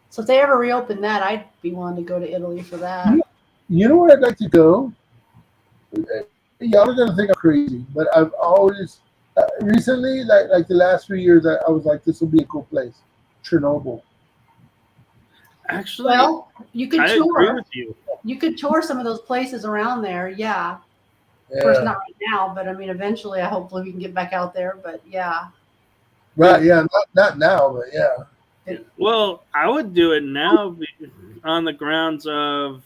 So if they ever reopen that, I'd be willing to go to Italy for that. You know where I'd like to go? Y'all are going to think I'm crazy, but I've always... recently, like the last few years, I was like, this will be a cool place. Chernobyl. Actually, well, you could I tour. agree with you. You could tour some of those places around there. Yeah. Of course, not right now, but I mean, eventually, hopefully we can get back out there. But yeah. Right. Yeah. Not now, but yeah. Well, I would do it now on the grounds of,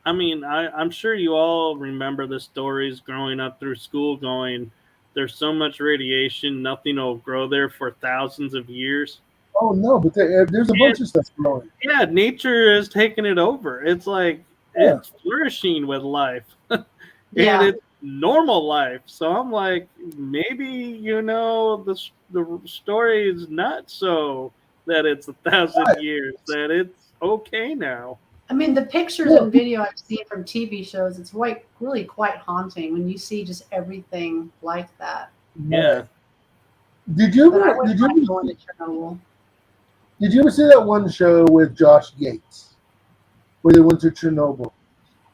I mean, I'm sure you all remember the stories growing up through school going, there's so much radiation, nothing will grow there for thousands of years. Oh, no, but there's a bunch of stuff growing. Yeah, nature is taking it over. It's like, it's flourishing with life. And it's normal life. So I'm like, maybe, the story is not so that it's 1,000 years, that it's okay now. I mean, the pictures and video I've seen from TV shows, it's really quite haunting when you see just everything like that. Yeah. Did you ever see that one show with Josh Gates where they went to Chernobyl?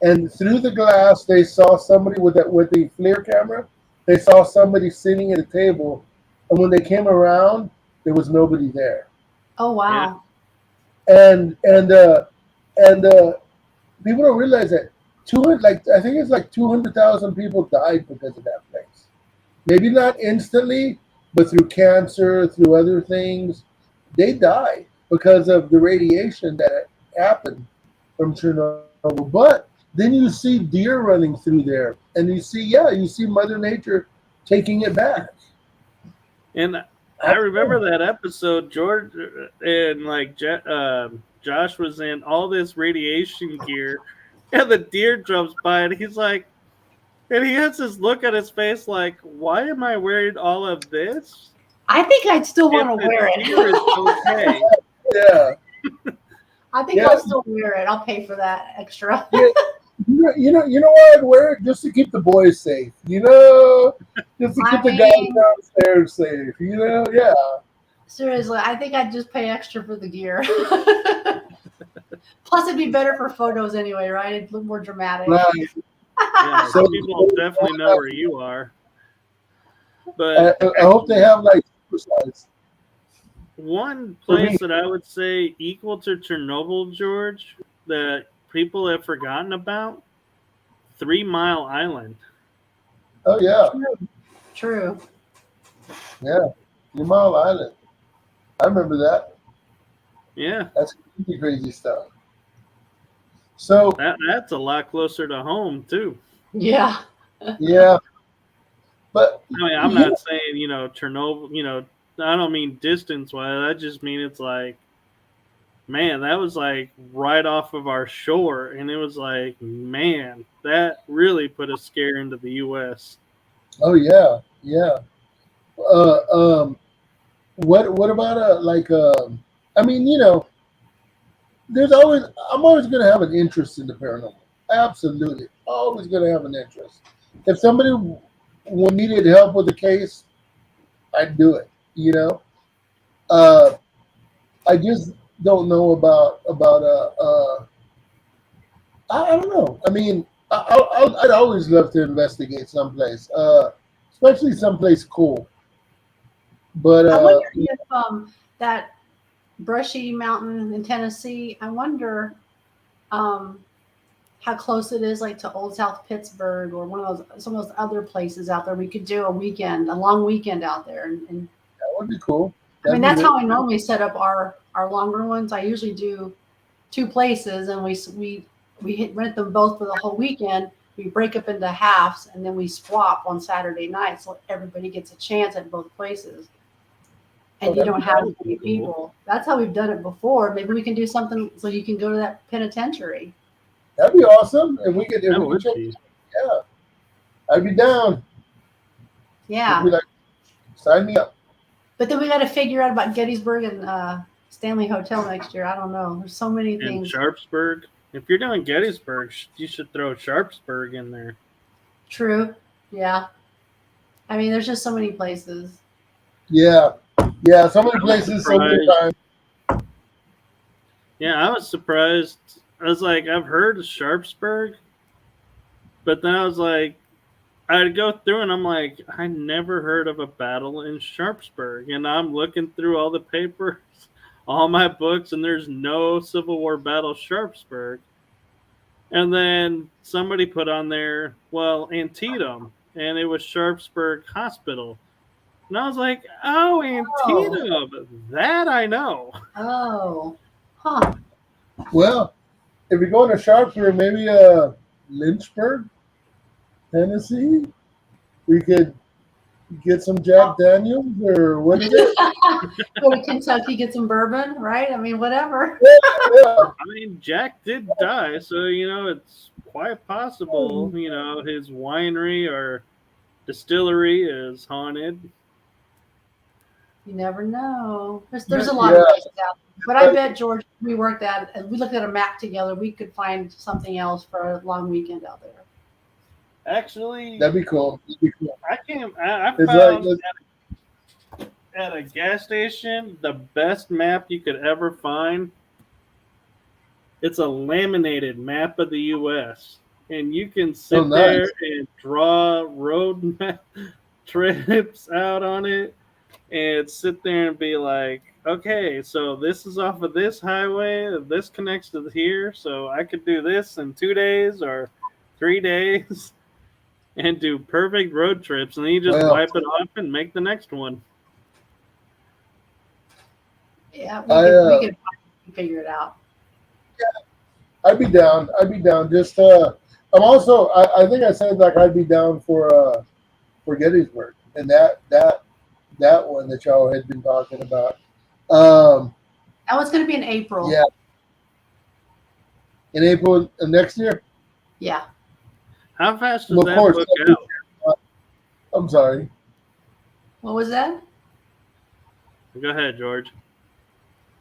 And through the glass, they saw somebody with the FLIR camera. They saw somebody sitting at a table, and when they came around, there was nobody there. Oh wow! And people don't realize that 200, like I think it's like 200,000 people died because of that place. Maybe not instantly, but through cancer, through other things, they died because of the radiation that happened from Chernobyl. But then you see deer running through there, and you see Mother Nature taking it back. And I remember that episode, George and like Josh was in all this radiation gear, and the deer jumps by, and he's like, and he has this look on his face like, why am I wearing all of this? I think I'd still If want to the wear deer is it. okay. Yeah. I think I'll still wear it. I'll pay for that extra. Yeah. You know why I'd wear it? Just to keep the boys safe. You know, just to keep the guys downstairs safe. You know, yeah. Seriously, I think I'd just pay extra for the gear. Plus, it'd be better for photos anyway, right? It'd look more dramatic. Right. Yeah, so people definitely know where you are. But I hope they have like supersize. One place that I would say equal to Chernobyl, George, that people have forgotten about, 3 Mile Island. Oh yeah. True. Yeah. 3 Mile Island. I remember that. Yeah. That's crazy stuff. So that's a lot closer to home too. Yeah. Yeah. But I mean, I'm not saying, Chernobyl, I don't mean distance wise. I just mean it's like, man, that was like right off of our shore. And it was like, man, that really put a scare into the U.S. Oh, yeah. Yeah. What about I mean, I'm always going to have an interest in the paranormal. Absolutely. Always going to have an interest. If somebody needed help with a case, I'd do it. I just don't know about I don't know. I mean, I'd always love to investigate someplace, especially someplace cool. But I wonder if that brushy mountain in Tennessee, I wonder how close it is, like to Old South Pittsburgh or some of those other places out there. We could do a long weekend out there, and that would be cool. I mean, that's how I normally set up our longer ones. I usually do 2 places, and we rent them both for the whole weekend. We break up into halves, and then we swap on Saturday night, so everybody gets a chance at both places. And you don't have as many people. That's how we've done it before. Maybe we can do something so you can go to that penitentiary. That'd be awesome. If we could, yeah, I'd be down. Yeah. Be like, sign me up. But then we got to figure out about Gettysburg and Stanley Hotel next year. I don't know. There's so many things. And Sharpsburg. If you're doing Gettysburg, you should throw Sharpsburg in there. True. Yeah. I mean, there's just so many places. Yeah. Yeah, so many places, so many times. Yeah, I was surprised. I was like, I've heard of Sharpsburg, but then I was like, I'd go through and I'm like, I never heard of a battle in Sharpsburg. And I'm looking through all the papers, all my books, and there's no Civil War battle Sharpsburg. And then somebody put on there, well, Antietam, and it was Sharpsburg Hospital. And I was like, oh, Antietam, that I know. Oh, huh. Well, if you're going to Sharpsburg, maybe Lynchburg, Tennessee, we could get some Jack Daniels, or what is it? Go to Kentucky, get some bourbon, right? I mean, whatever. Yeah. I mean, Jack did die, so, it's quite possible, his winery or distillery is haunted. You never know. There's a lot of places out there. But I bet, George, we looked at a map together, we could find something else for a long weekend out there. Actually, That'd be cool. I found at a gas station the best map you could ever find. It's a laminated map of the U.S. And you can sit there and draw road map trips out on it and sit there and be like, okay, so this is off of this highway, this connects to here, so I could do this in 2 days, or 3 days and do perfect road trips, and then you just Well, wipe it off and make the next one. Yeah, I, we could figure it out. I'd be down. Just I'm also. I think I said like I'd be down for Gettysburg and that one that y'all had been talking about. That one's going to be in April. Yeah, in April of next year. Yeah. How fast does Well, of that course. book out? I'm sorry. What was that? Go ahead, George.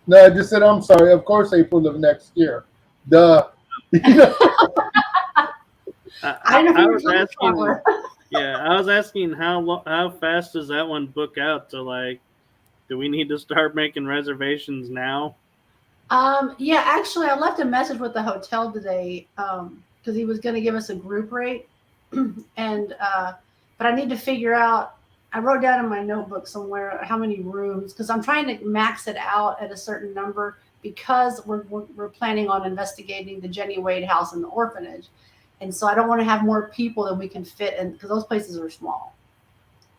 No, I just said I'm sorry. Of course, April of next year. Duh. I know I you're was a asking. traveler. Yeah, I was asking how fast does that one book out to, like, do we need to start making reservations now? Yeah, actually, I left a message with the hotel today because he was going to give us a group rate, and but I need to figure out. I wrote down in my notebook somewhere how many rooms because I'm trying to max it out at a certain number because we're planning on investigating the Jenny Wade house and the orphanage, and so I don't want to have more people than we can fit in because those places are small.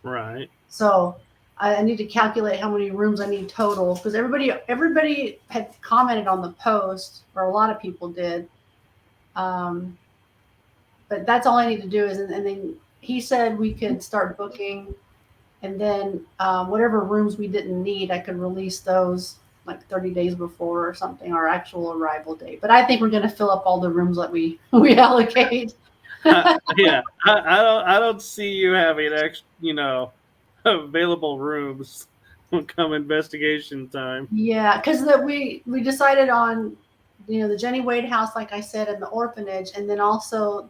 Right. So I need to calculate how many rooms I need total because everybody had commented on the post, or a lot of people did. But that's all I need to do is, and then he said we could start booking, and then whatever rooms we didn't need, I could release those like 30 days before or something, our actual arrival date. But I think we're going to fill up all the rooms that we allocate. Yeah, I don't see you having available rooms come investigation time. Yeah, because we decided on, the Jenny Wade house, like I said, and the orphanage, and then also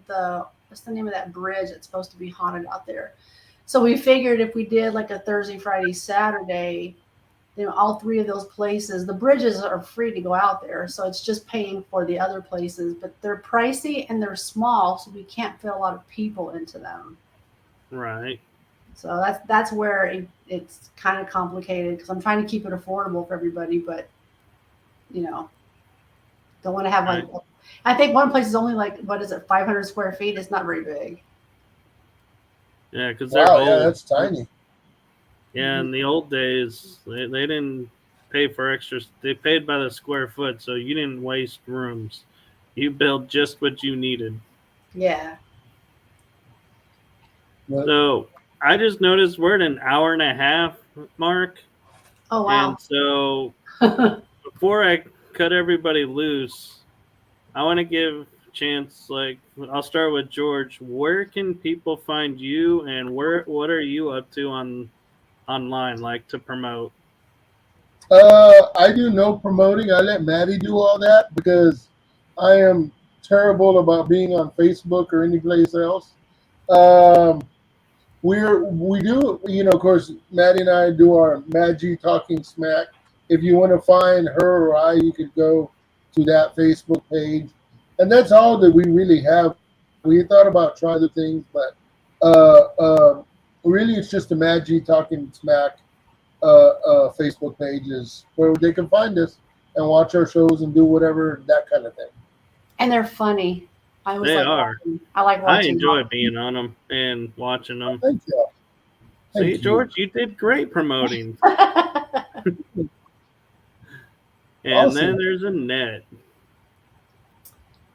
what's the name of that bridge that's supposed to be haunted out there. So we figured if we did like a Thursday, Friday, Saturday, all three of those places, the bridges are free to go out there. So it's just paying for the other places, but they're pricey and they're small, so we can't fit a lot of people into them. Right. So that's where it's kind of complicated because I'm trying to keep it affordable for everybody, but don't want to have Right. I think one place is only like, what is it, 500 square feet? It's not very big. Yeah, because they're Wow, old. yeah, that's tiny. Yeah, in the old days, they didn't pay for extras. They paid by the square foot, so you didn't waste rooms. You built just what you needed. Yeah. But, So I just noticed we're at an hour and a half mark. Oh, wow. And so before I cut everybody loose, I want to give a chance, I'll start with George. Where can people find you, and what are you up to online, like, to promote? I do no promoting. I let Maddie do all that because I am terrible about being on Facebook or any place else. Um, we do, of course, Maddie and I do our Maggie Talking Smack. If you want to find her or I, you could go to that Facebook page, and that's all that we really have. We thought about trying other things, but really, it's just the Maggie Talking Smack Facebook pages where they can find us and watch our shows and do whatever, that kind of thing. And they're funny. I They are. I like I watching. enjoy being on them and watching them. Thank you. See, George, you did great promoting. And Awesome. then there's Annette.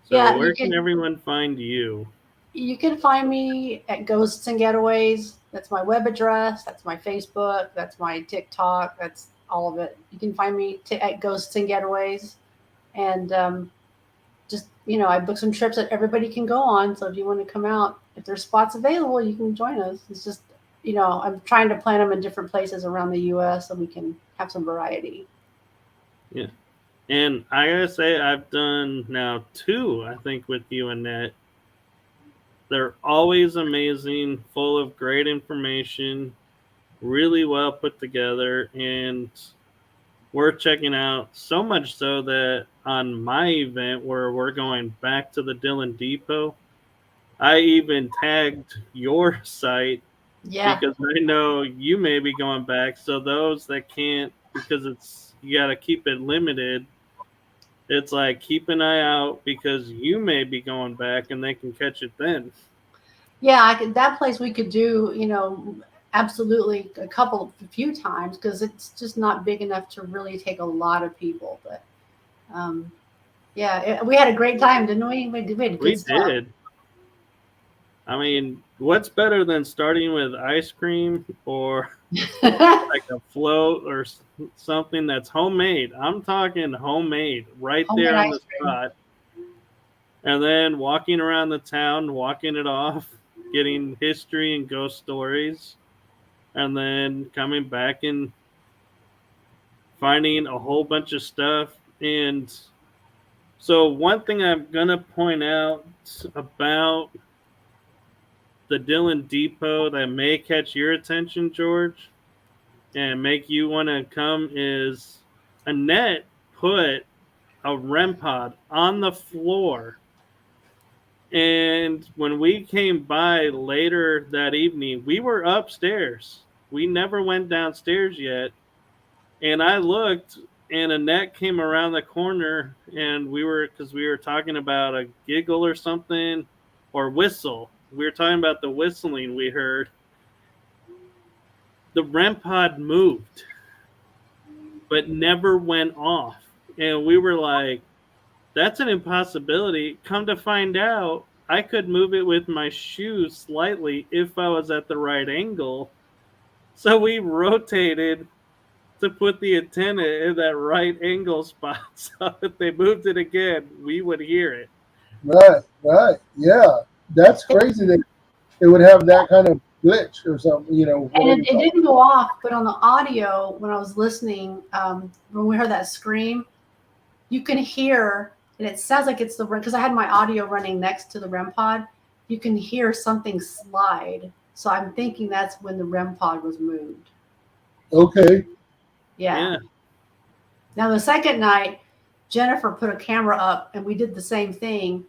So Yeah, where can everyone find you? You can find me at Ghosts and Getaways. That's my web address. That's my Facebook. That's my TikTok. That's all of it. You can find me at Ghosts and Getaways. And just, I book some trips that everybody can go on. So if you want to come out, if there's spots available, you can join us. It's just, I'm trying to plan them in different places around the U.S. so we can have some variety. Yeah. And I gotta say, I've done now 2, I think, with you, Annette. They're always amazing, full of great information, really well put together, and worth checking out. So much so that on my event, where we're going back to the Dillon Depot, I even tagged your site. Yeah. Because I know you may be going back. So those that can't, because you got to keep it limited, it's like keep an eye out because you may be going back and they can catch it then. Yeah, that place we could do, absolutely a few times because it's just not big enough to really take a lot of people. But yeah, we had a great time, didn't we? We had a We good stuff. did. I mean, what's better than starting with ice cream or like a float or something that's homemade? I'm talking homemade right Homemade there on the ice cream. spot. And then walking around the town, walking it off, getting history and ghost stories, and then coming back and finding a whole bunch of stuff. And so, one thing I'm going to point out about the Dillon Depot that may catch your attention, George, and make you want to come is Annette put a REM pod on the floor. And when we came by later that evening, we were upstairs. We never went downstairs yet. And I looked, and Annette came around the corner, and because we were talking about a giggle or something, or whistle. We were talking about the whistling we heard. The REM pod moved, but never went off. And we were like, that's an impossibility. Come to find out, I could move it with my shoe slightly if I was at the right angle. So we rotated to put the antenna in that right angle spot. So if they moved it again, we would hear it. Right. Yeah, that's crazy that it would have that kind of glitch or something. And it didn't go off, but on the audio, when I was listening, when we heard that scream, you can hear, and it sounds like it's because I had my audio running next to the REM pod. You can hear something slide. So I'm thinking that's when the REM pod was moved. Okay. Yeah. Now the second night, Jennifer put a camera up and we did the same thing.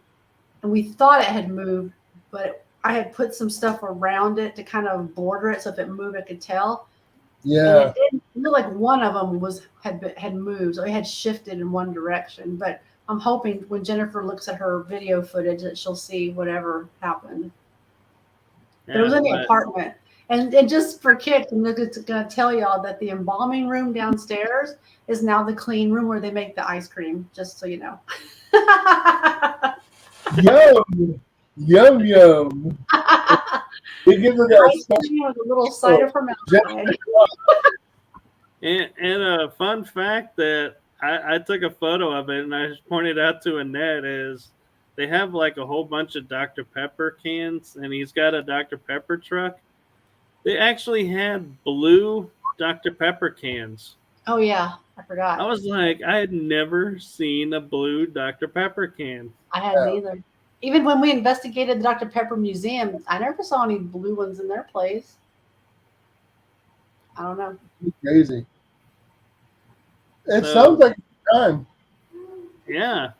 And we thought it had moved, but I had put some stuff around it to kind of border it so if it moved, I could tell. Yeah. And it didn't feel like one of them had moved, so it had shifted in one direction. But I'm hoping when Jennifer looks at her video footage that she'll see whatever happened. But it was in the apartment. And just for kicks, I'm going to tell y'all that the embalming room downstairs is now the clean room where they make the ice cream, just so you know. Yum. It gives it that special with a little cider formaldehyde. And a fun fact that I took a photo of it and I pointed out to Annette is they have like a whole bunch of Dr. Pepper cans and he's got a Dr. Pepper truck. They actually had blue Dr. Pepper cans. Oh, yeah. I forgot. I was like, I had never seen a blue Dr. Pepper can. I hadn't either. Even when we investigated the Dr. Pepper Museum, I never saw any blue ones in their place. I don't know. Crazy. It sounds like time. Yeah.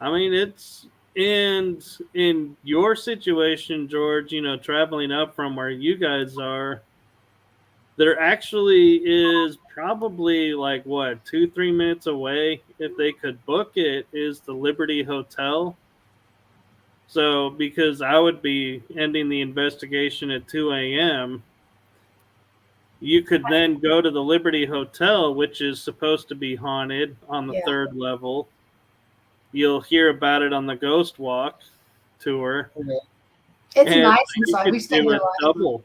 I mean, it's in your situation, George, traveling up from where you guys are, there actually is probably like 2-3 minutes away, if they could book it, is the Liberty Hotel. So because I would be ending the investigation at 2 a.m., you could then go to the Liberty Hotel, which is supposed to be haunted on the third level. You'll hear about it on the Ghost Walk tour. It's nice inside. We stayed there double.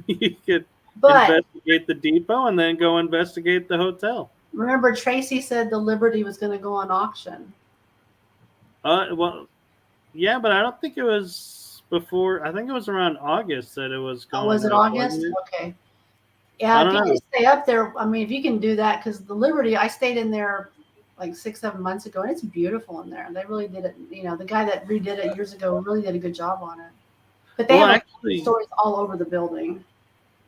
You could investigate the depot and then go investigate the hotel. Remember, Tracy said the Liberty was going to go on auction. Well, yeah, but I don't think it was before. I think it was around August that it was going. Oh, was it August? Okay. Yeah, if you can stay up there, I mean, if you can do that, because the Liberty, I stayed in there like 6-7 months ago, and it's beautiful in there. They really did it. The guy that redid it years ago really did a good job on it. But they have stories all over the building.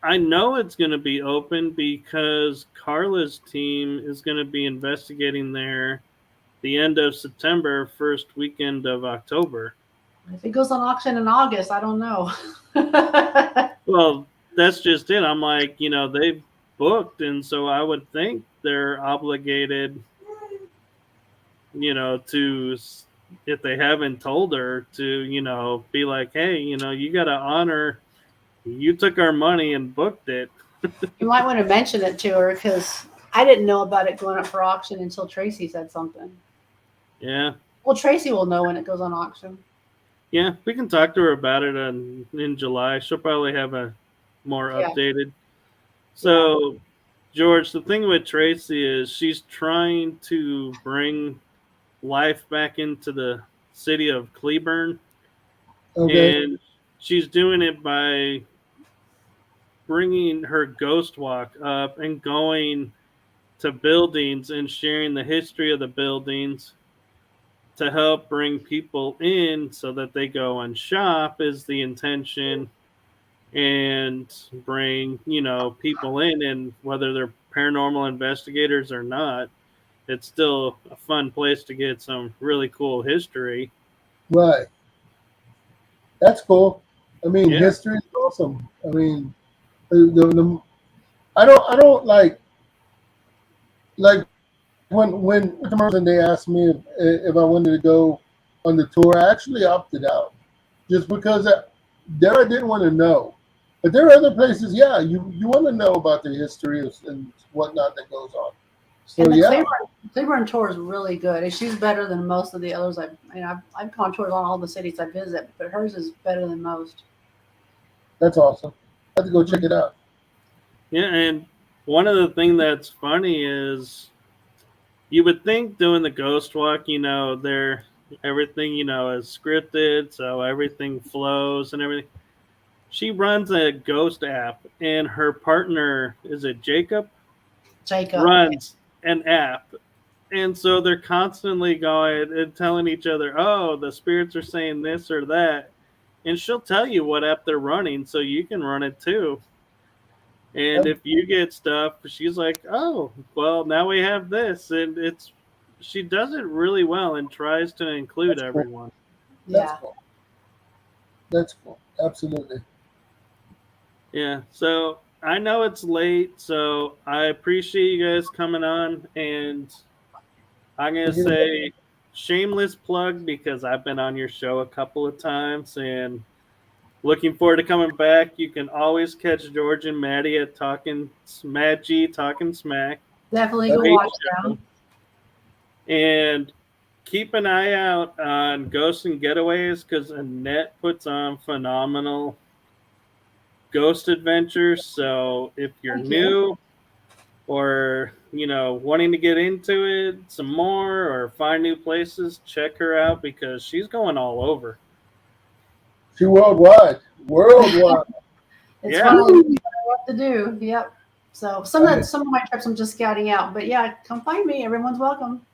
I know it's going to be open because Carla's team is going to be investigating there the end of September, first weekend of October. If it goes on auction in August, I don't know. Well, that's just it. I'm like, they've booked, and so I would think they're obligated to, if they haven't told her, to, be like, hey, you got to honor, you took our money and booked it. You might want to mention it to her because I didn't know about it going up for auction until Tracy said something. Yeah. Well, Tracy will know when it goes on auction. Yeah, we can talk to her about it in July. She'll probably have a more updated. So, George, the thing with Tracy is she's trying to bring life back into the city of Cleburne. Okay. And she's doing it by bringing her ghost walk up and going to buildings and sharing the history of the buildings to help bring people in so that they go and shop is the intention, and bring, people in, and whether they're paranormal investigators or not, it's still a fun place to get some really cool history. Right. That's cool. I mean, Yeah. history is awesome. I mean, I don't like when they asked me if I wanted to go on the tour. I actually opted out just because there I didn't want to know. But there are other places, yeah, you want to know about the history and whatnot that goes on. So And the yeah, Cleburne tour is really good. And she's better than most of the others. I've gone tours on all the cities I visit, but hers is better than most. that's awesome. I have to go check it out. Yeah, and one of the things that's funny is you would think doing the ghost walk, everything, is scripted, so everything flows and everything. She runs a ghost app, and her partner, is it Jacob? Runs an app. And so they're constantly going and telling each other, oh, the spirits are saying this or that. And she'll tell you what app they're running so you can run it too. And if you get stuff, she's like, oh, well, now we have this. And she does it really well and tries to include everyone. That's cool. That's cool. Absolutely. Yeah. So I know it's late, so I appreciate you guys coming on. And I'm going to say shameless plug because I've been on your show a couple of times and looking forward to coming back. You can always catch George and Maddie at Mad G Talking Smack. Definitely go watch them. And keep an eye out on Ghosts and Getaways because Annette puts on phenomenal ghost adventures. So if you're new or, wanting to get into it some more or find new places, check her out because she's going all over. She's worldwide. It's fun what to do. Yep. So some of my trips I'm just scouting out, but yeah, come find me. Everyone's welcome.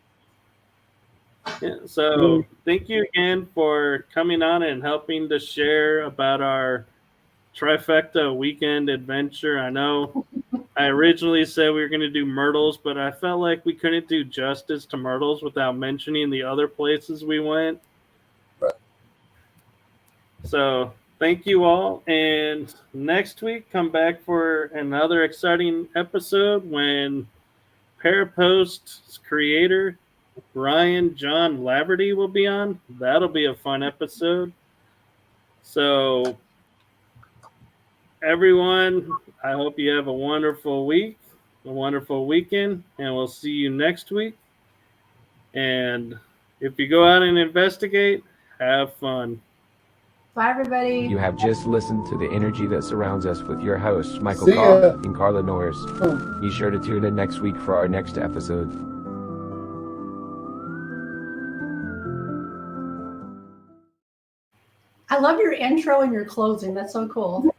Yeah, so thank you again for coming on and helping to share about our trifecta weekend adventure. I know I originally said we were going to do Myrtles, but I felt like we couldn't do justice to Myrtles without mentioning the other places we went. Right. So thank you all. And next week, come back for another exciting episode when Parapost's creator, Brian John Laverty, will be on. That'll be a fun episode. So everyone, I hope you have a wonderful week, a wonderful weekend, and we'll see you next week. And if you go out and investigate, have fun. Bye, everybody. You have just listened to The Energy That Surrounds Us with your hosts, Michael Koff and Carla Norris. Be sure to tune in next week for our next episode. I love your intro and your closing. That's so cool.